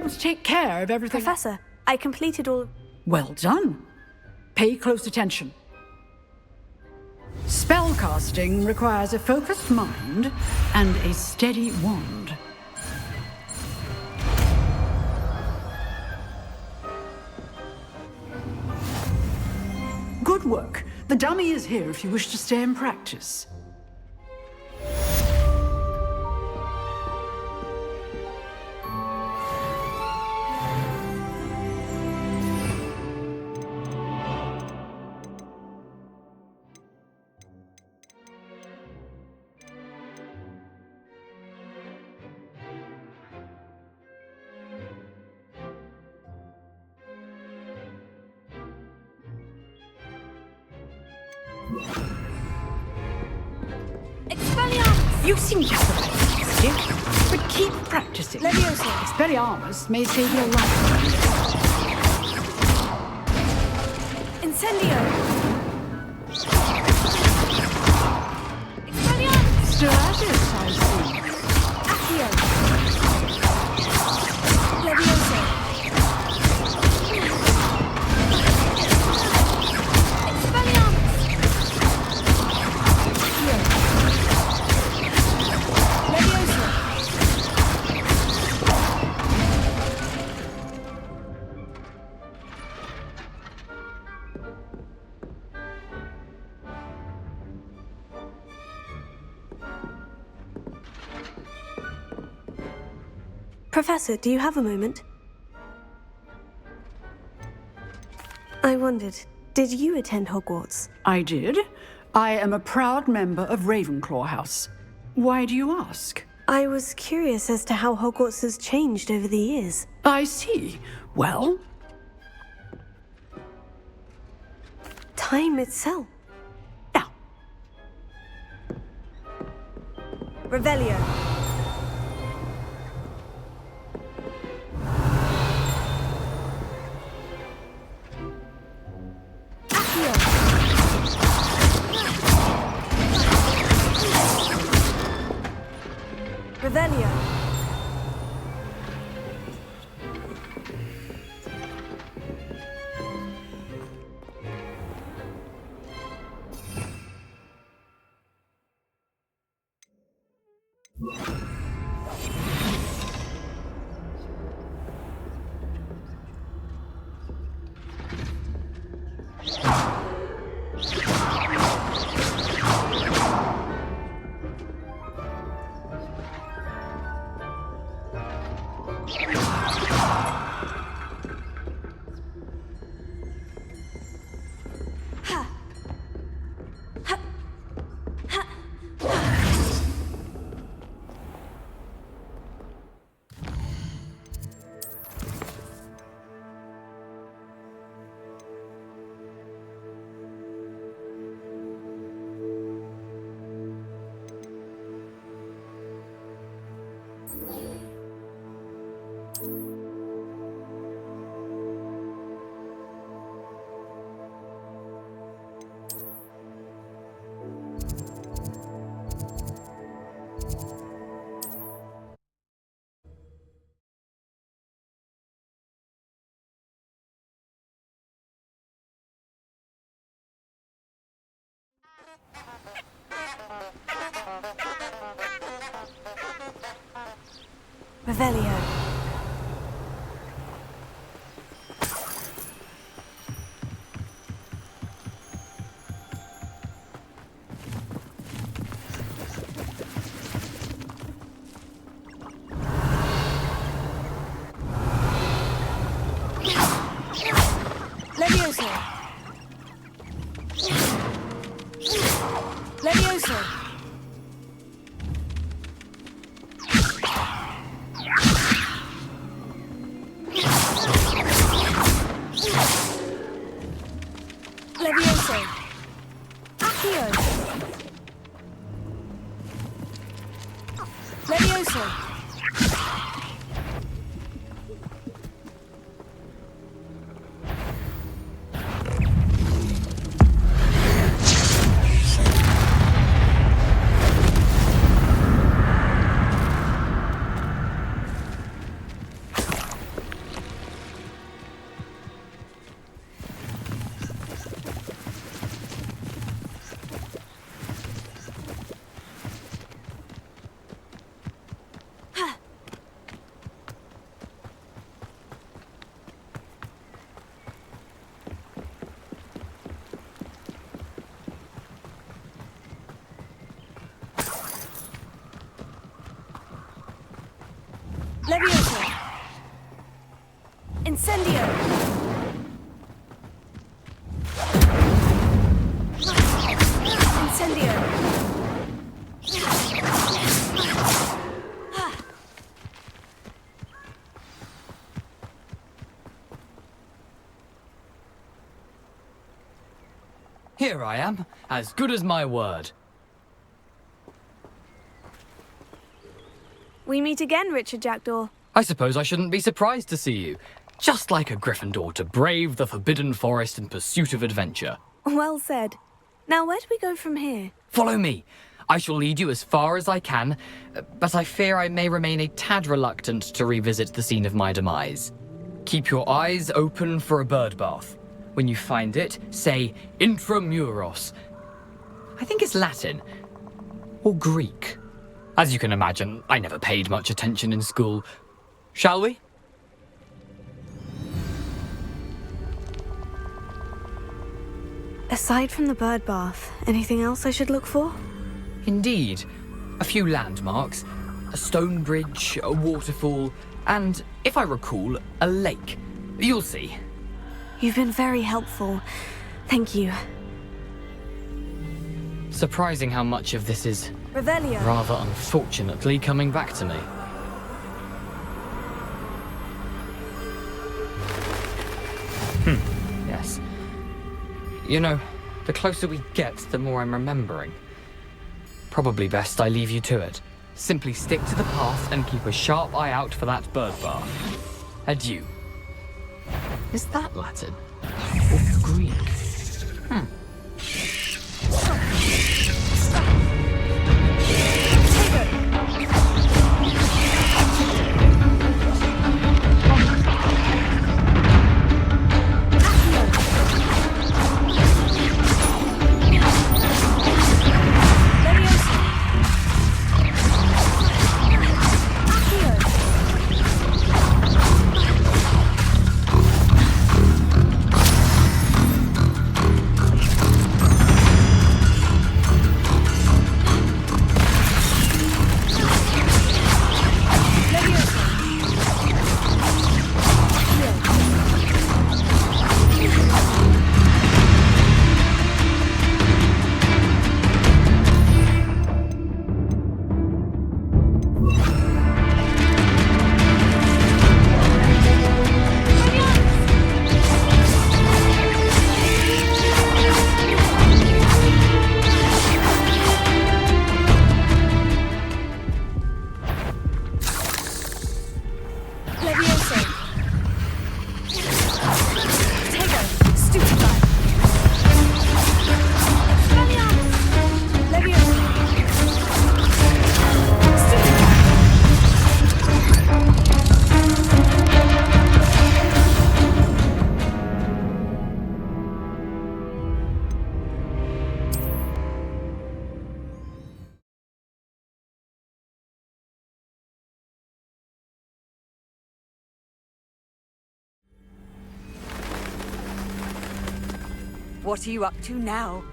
able to take care of everything? Professor, I completed all... Well done. Pay close attention. Spellcasting requires a focused mind and a steady wand. Good work. The dummy is here if you wish to stay and practice. You seem to have the best, you. But keep practicing. Leviosa. Expelliarmus may save your life. Incendio. Expelliarmus. Still at it, I see. Accio. Leviosa. Professor, do you have a moment? I wondered, did you attend Hogwarts? I did. I am a proud member of Ravenclaw House. Why do you ask? I was curious as to how Hogwarts has changed over the years. I see. Well? Time itself. Now. Revelio. Revelio. Revelio. Leviosa. Leviosa. Leviosa. Accio. Leviosa. Leviosa! Incendio! Incendio! Here I am, as good as my word. We meet again, Richard Jackdaw. I suppose I shouldn't be surprised to see you. Just like a Gryffindor to brave the Forbidden Forest in pursuit of adventure. Well said. Now, where do we go from here? Follow me. I shall lead you as far as I can, but I fear I may remain a tad reluctant to revisit the scene of my demise. Keep your eyes open for a bird bath. When you find it, say Intramuros. I think it's Latin. Or Greek. As you can imagine, I never paid much attention in school. Shall we? Aside from the bird bath, anything else I should look for? Indeed. A few landmarks, a stone bridge, a waterfall, and, if I recall, a lake. You'll see. You've been very helpful. Thank you. Surprising how much of this is, Revelio. rather unfortunately, coming back to me. Yes. You know, the closer we get, the more I'm remembering. Probably best I leave you to it. Simply stick to the path and keep a sharp eye out for that bird bath. Adieu. Is that Latin? Or Greek? What are you up to now?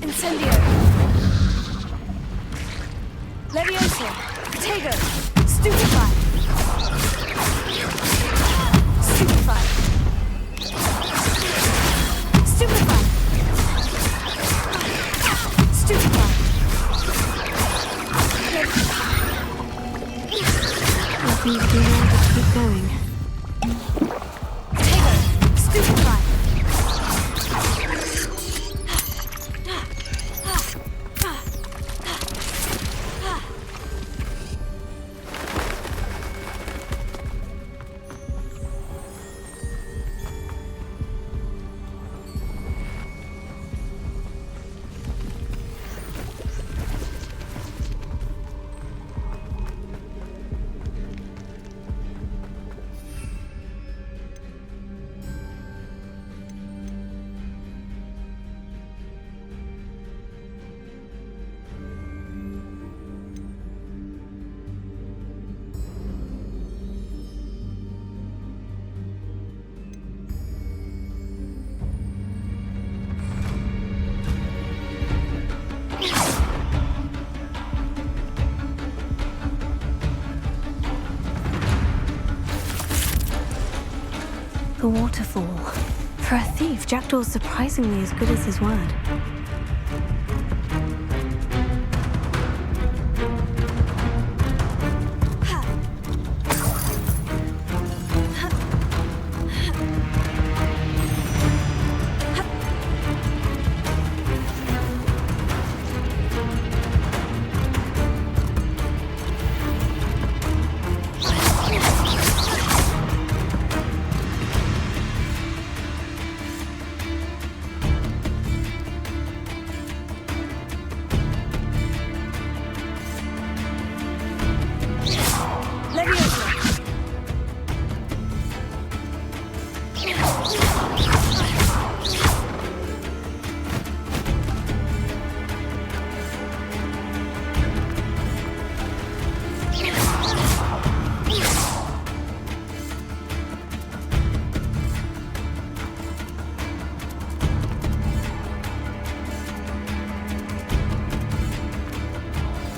Incendio. Leviosa. Tego. Stupefy. Stupefy. Stupefy. Stupefy. Nothing to do now but keep going. Tego. Stupefy. The waterfall. For a thief, Jackdaw's surprisingly as good as his word.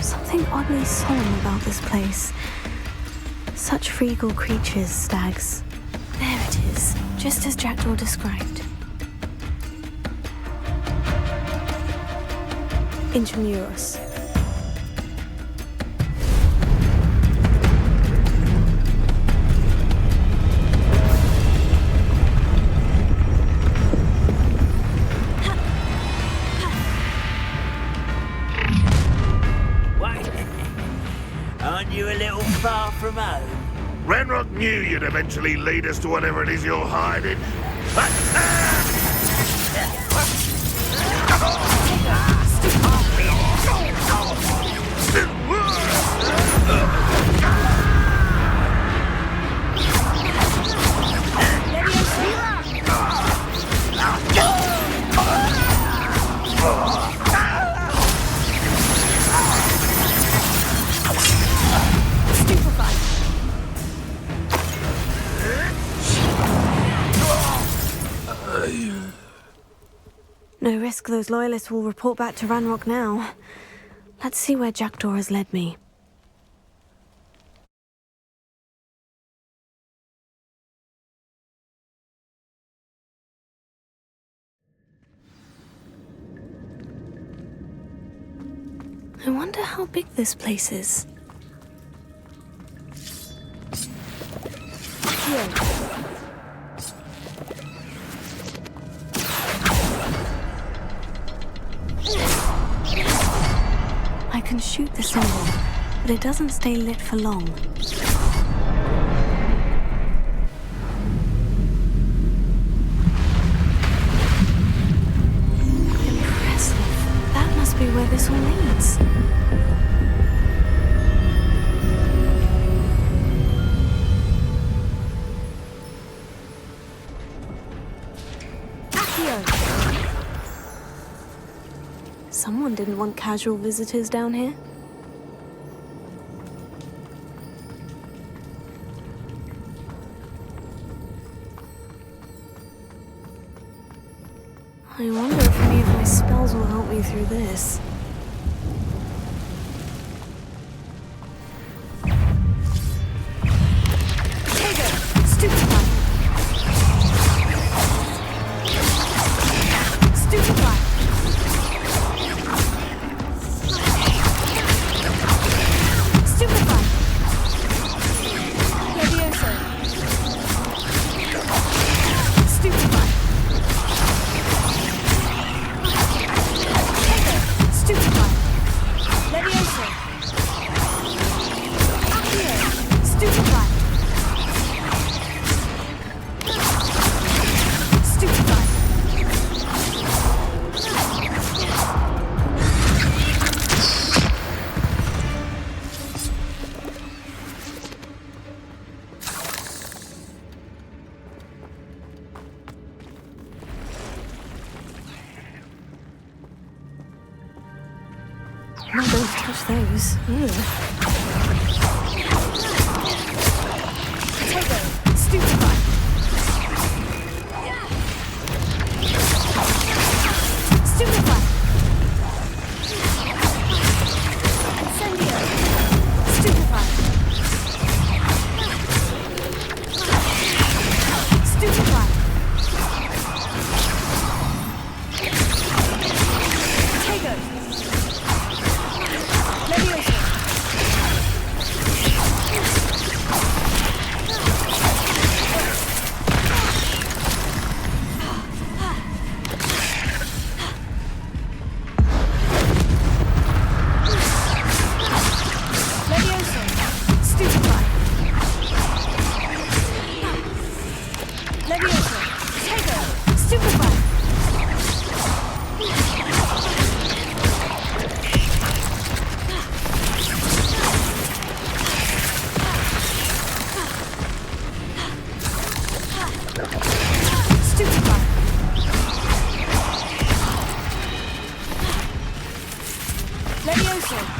Something oddly solemn about this place. Such regal creatures, stags. There it is, just as Jackdaw described. Intramuros. Aren't you a little far from home? Ranrock knew you'd eventually lead us to whatever it is you're hiding. No risk those loyalists will report back to Ranrock now. Let's see where Jackdaw has led me. I wonder how big this place is. Here. I can shoot the symbol, but it doesn't stay lit for long. Impressive. That must be where this all leads. Someone didn't want casual visitors down here. I wonder if any of my spells will help me getting through this. I'm not going to touch those. Ugh. Stupefy. Stupefy. Incendio. Stupefy. Stupefy. Tego. Leviosa.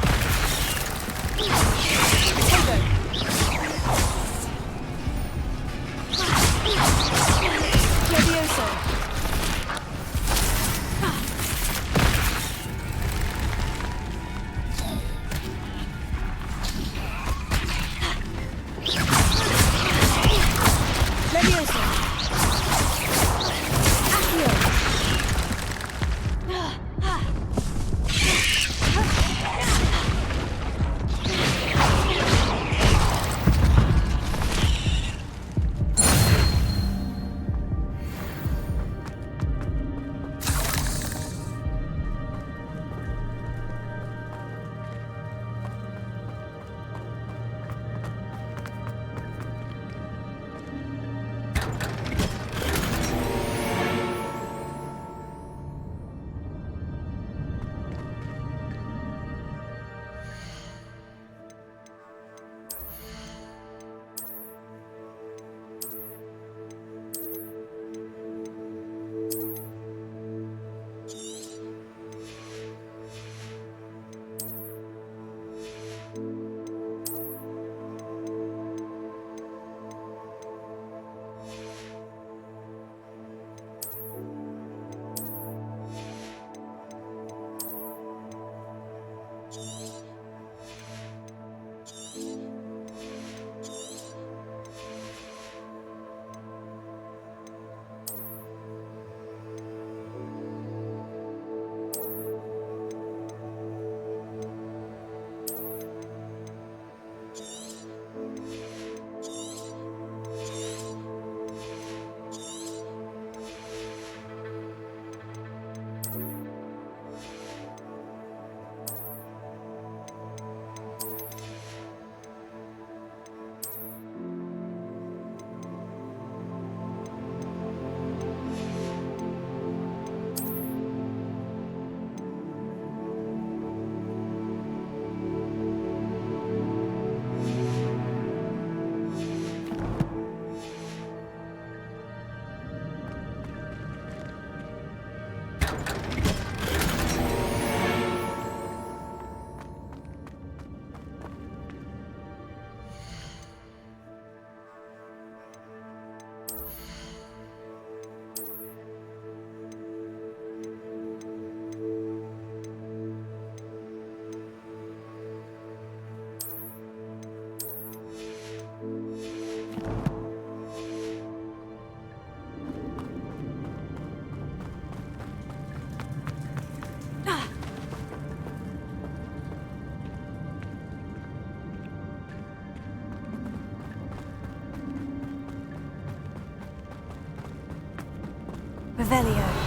Revelio.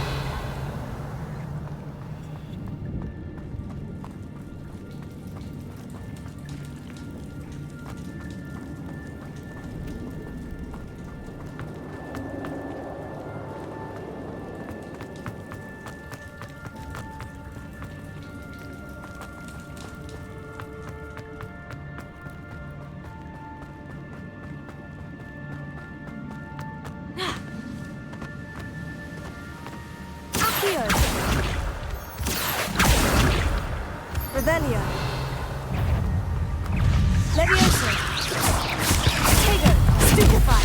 Revelio. Levioso. Tego. Stupefy.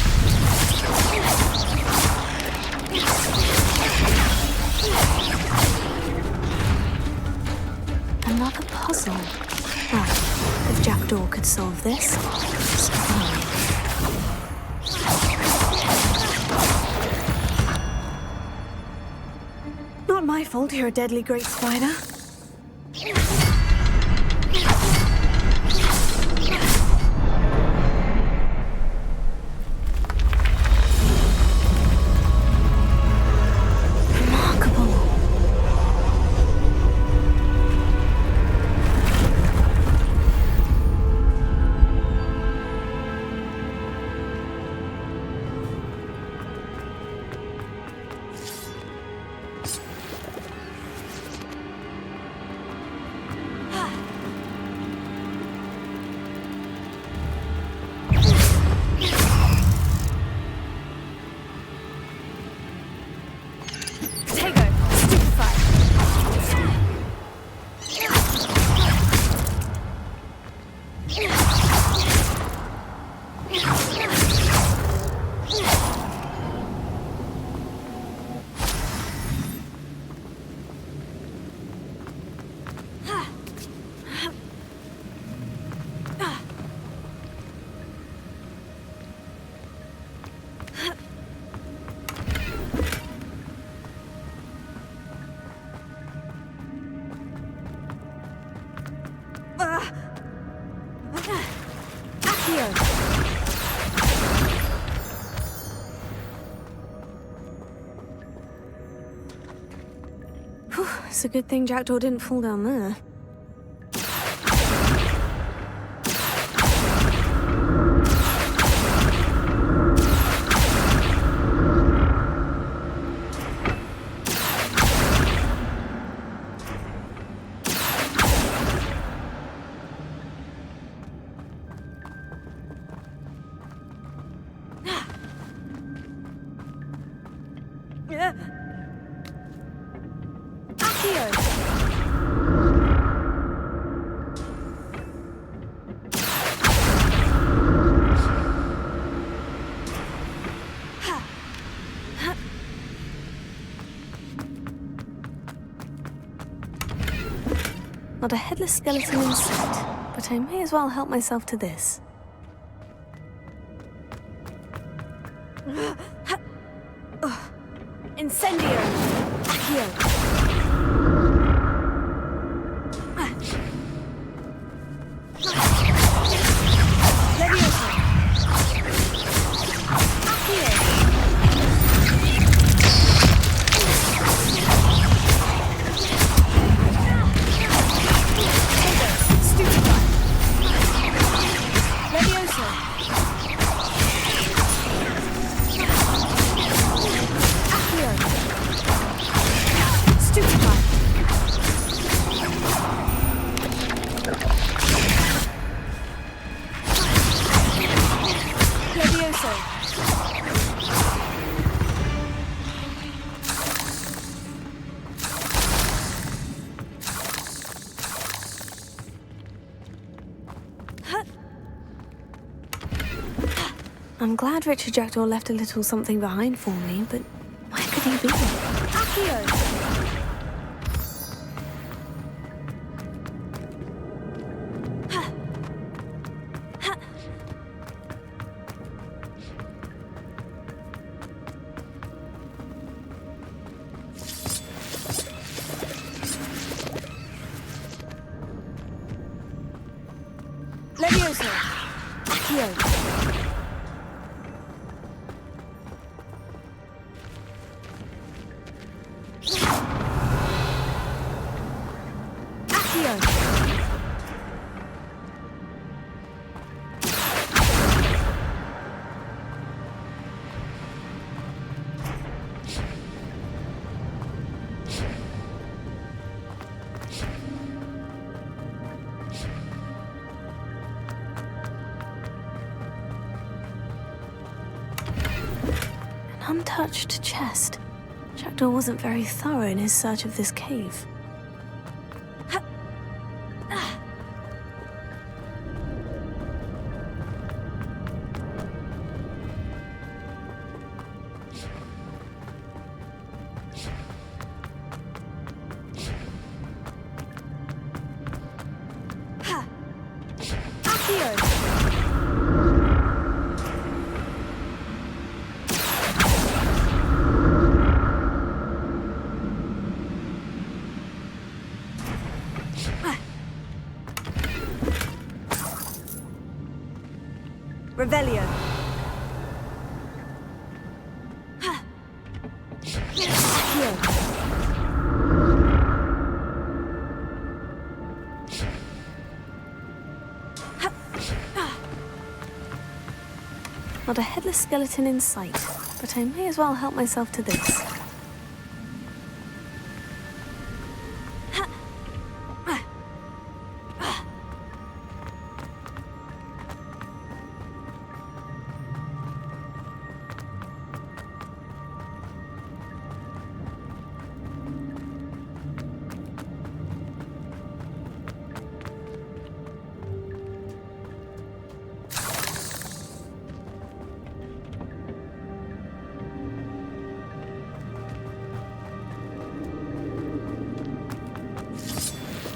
Another puzzle. Well, if Jackdaw could solve this, so fine. Not my fault you're a deadly great spider. It's a good thing Jackdaw didn't fall down there. Not a headless skeleton in sight, but I may as well help myself to this. Incendio! Accio! I'm glad Richard Jackdaw left a little something behind for me, but where could he be? Accio! Levioso! Accio! An untouched chest. Jackdaw wasn't very thorough in his search of this cave. Revelio. Not a headless skeleton in sight, but I may as well help myself to this.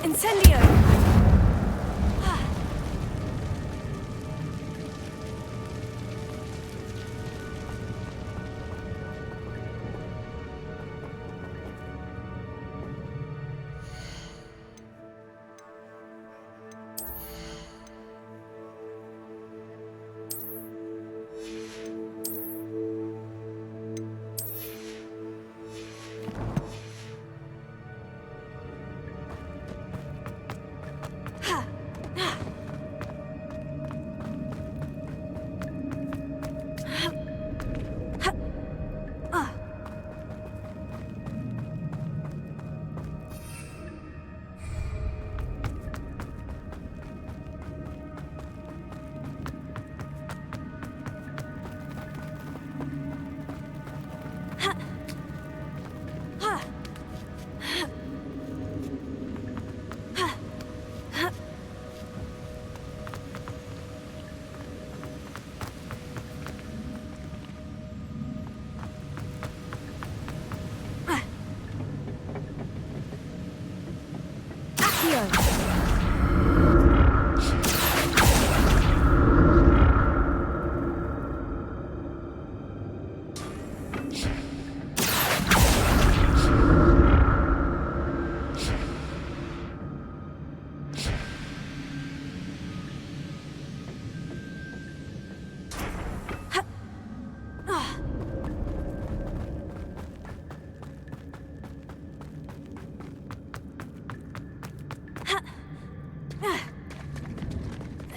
Incendio!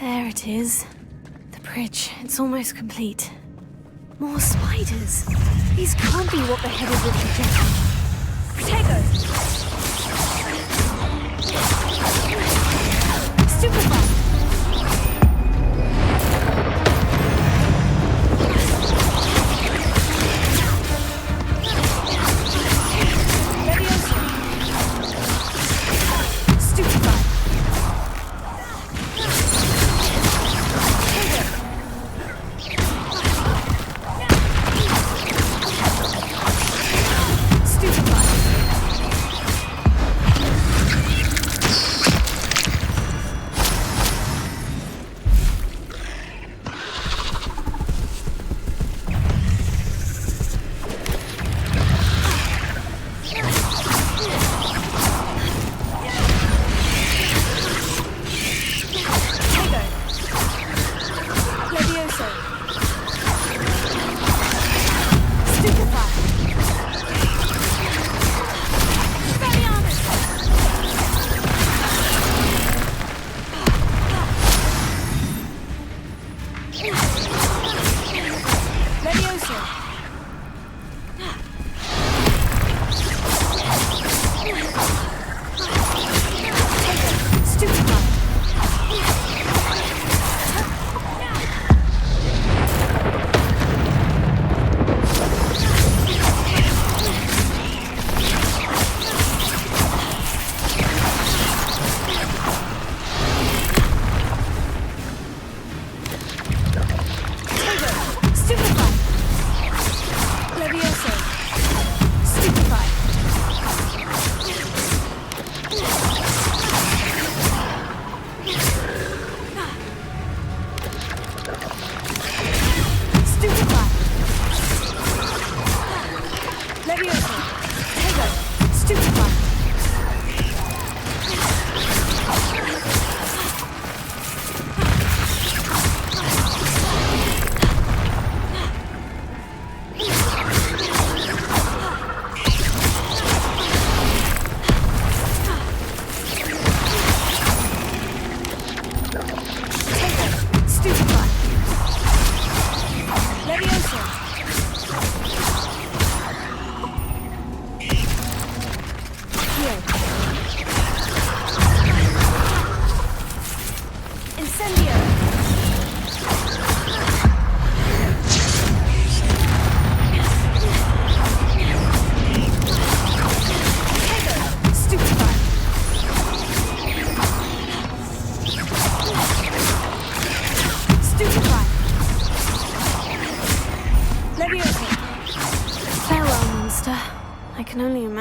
There it is. The bridge. It's almost complete. More spiders. These can't be what the headers were projecting. Protego! Stupefy!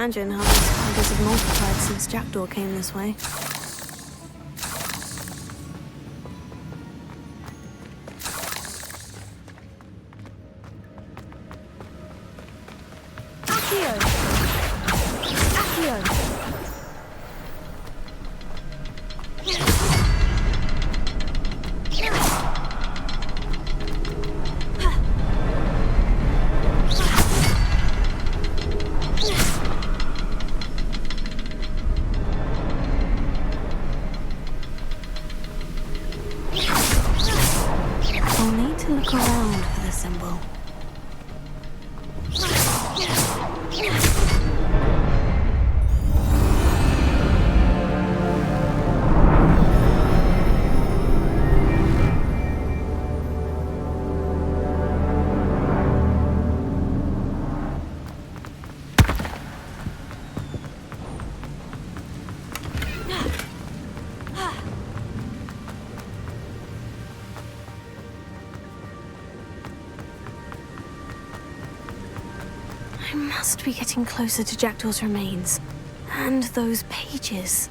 imagine how the spiders have multiplied since Jackdaw came this way. Accio! Accio! I'll need to look around for the symbol. I must be getting closer to Jackdaw's remains. And those pages.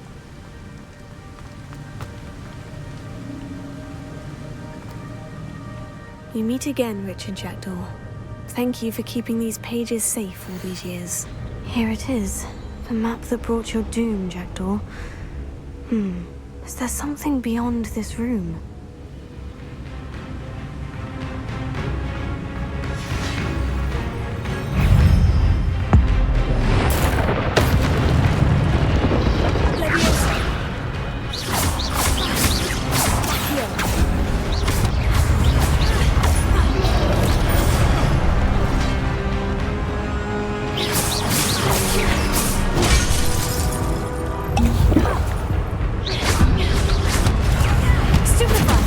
We meet again, Richard Jackdaw. Thank you for keeping these pages safe all these years. Here it is. The map that brought your doom, Jackdaw. Is there something beyond this room? Stupefy!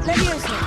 Levioso!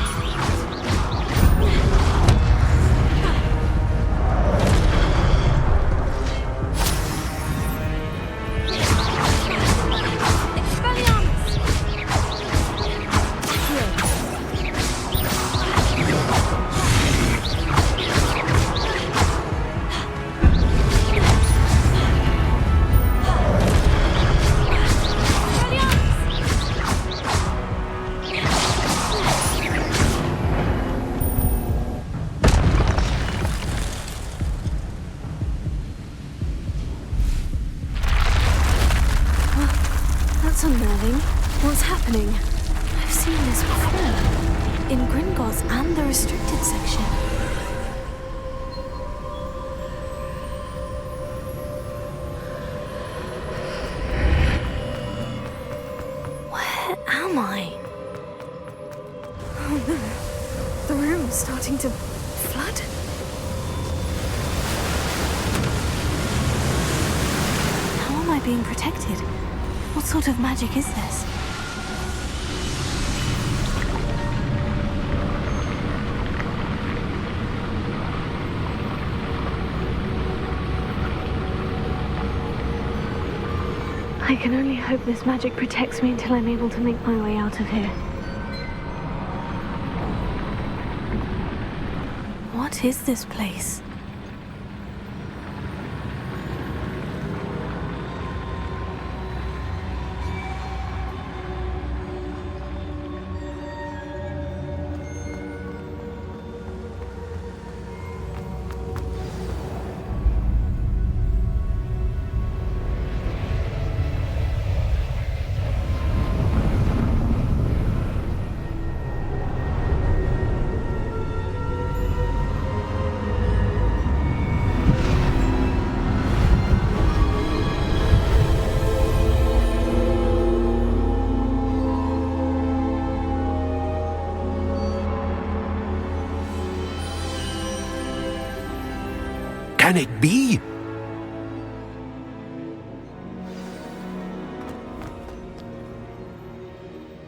That's unnerving. What's happening? I've seen this before. In Gringotts and the restricted section. Where am I? Oh no. The room's starting to flood. How am I being protected? What sort of magic is this? I can only hope this magic protects me until I'm able to make my way out of here. What is this place? Can it be?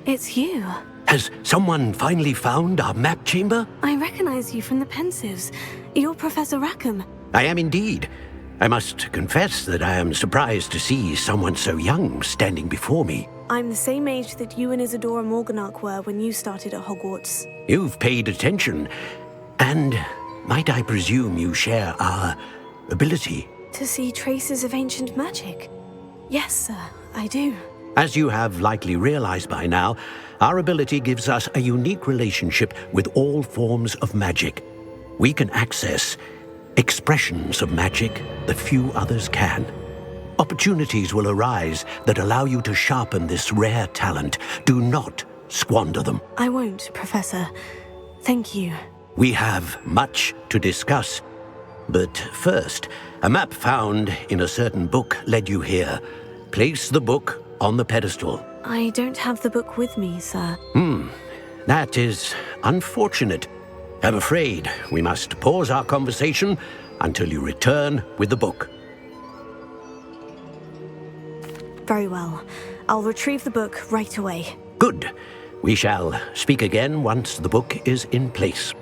It's you. Has someone finally found our map chamber? I recognize you from the Pensives. You're Professor Rackham. I am indeed. I must confess that I am surprised to see someone so young standing before me. I'm the same age that you and Isadora Morganach were when you started at Hogwarts. You've paid attention, and might I presume you share our ability? To see traces of ancient magic? Yes, sir, I do. As you have likely realized by now, our ability gives us a unique relationship with all forms of magic. We can access expressions of magic that few others can. Opportunities will arise that allow you to sharpen this rare talent. Do not squander them. I won't, Professor. Thank you. We have much to discuss. But first, a map found in a certain book led you here. Place the book on the pedestal. I don't have the book with me, sir. That is unfortunate. I'm afraid we must pause our conversation until you return with the book. Very well. I'll retrieve the book right away. Good. We shall speak again once the book is in place.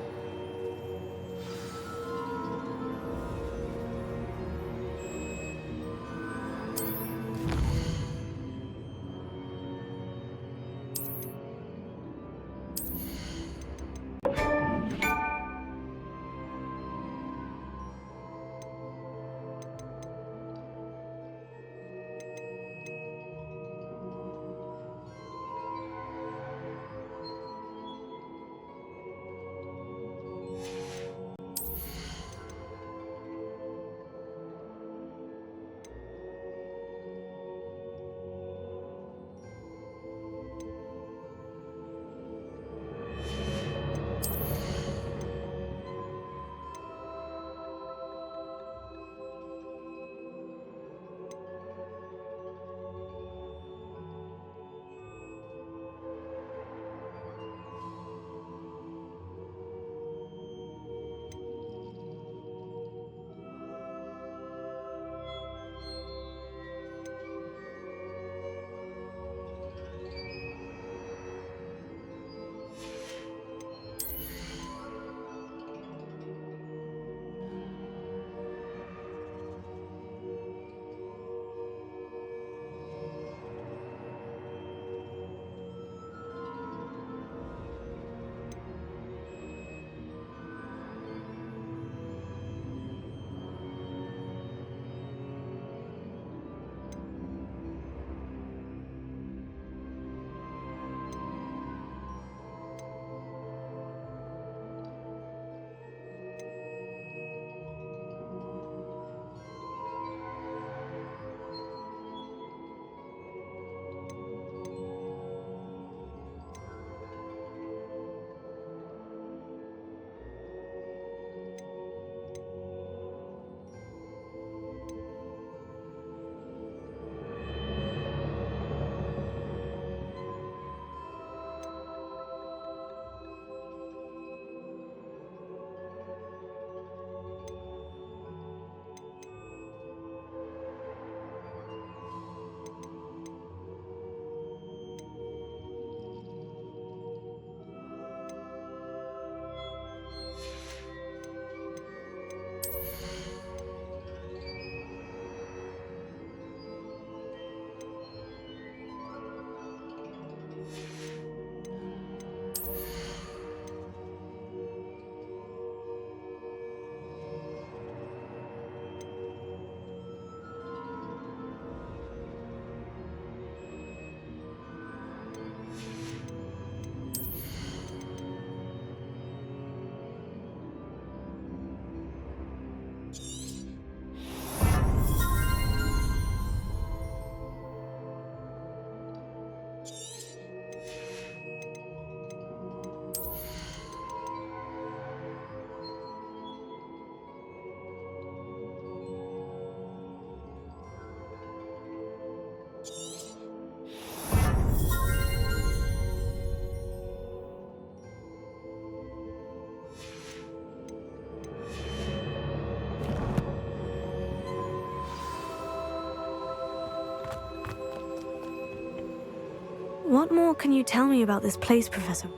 What more can you tell me about this place, Professor?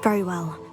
Very well.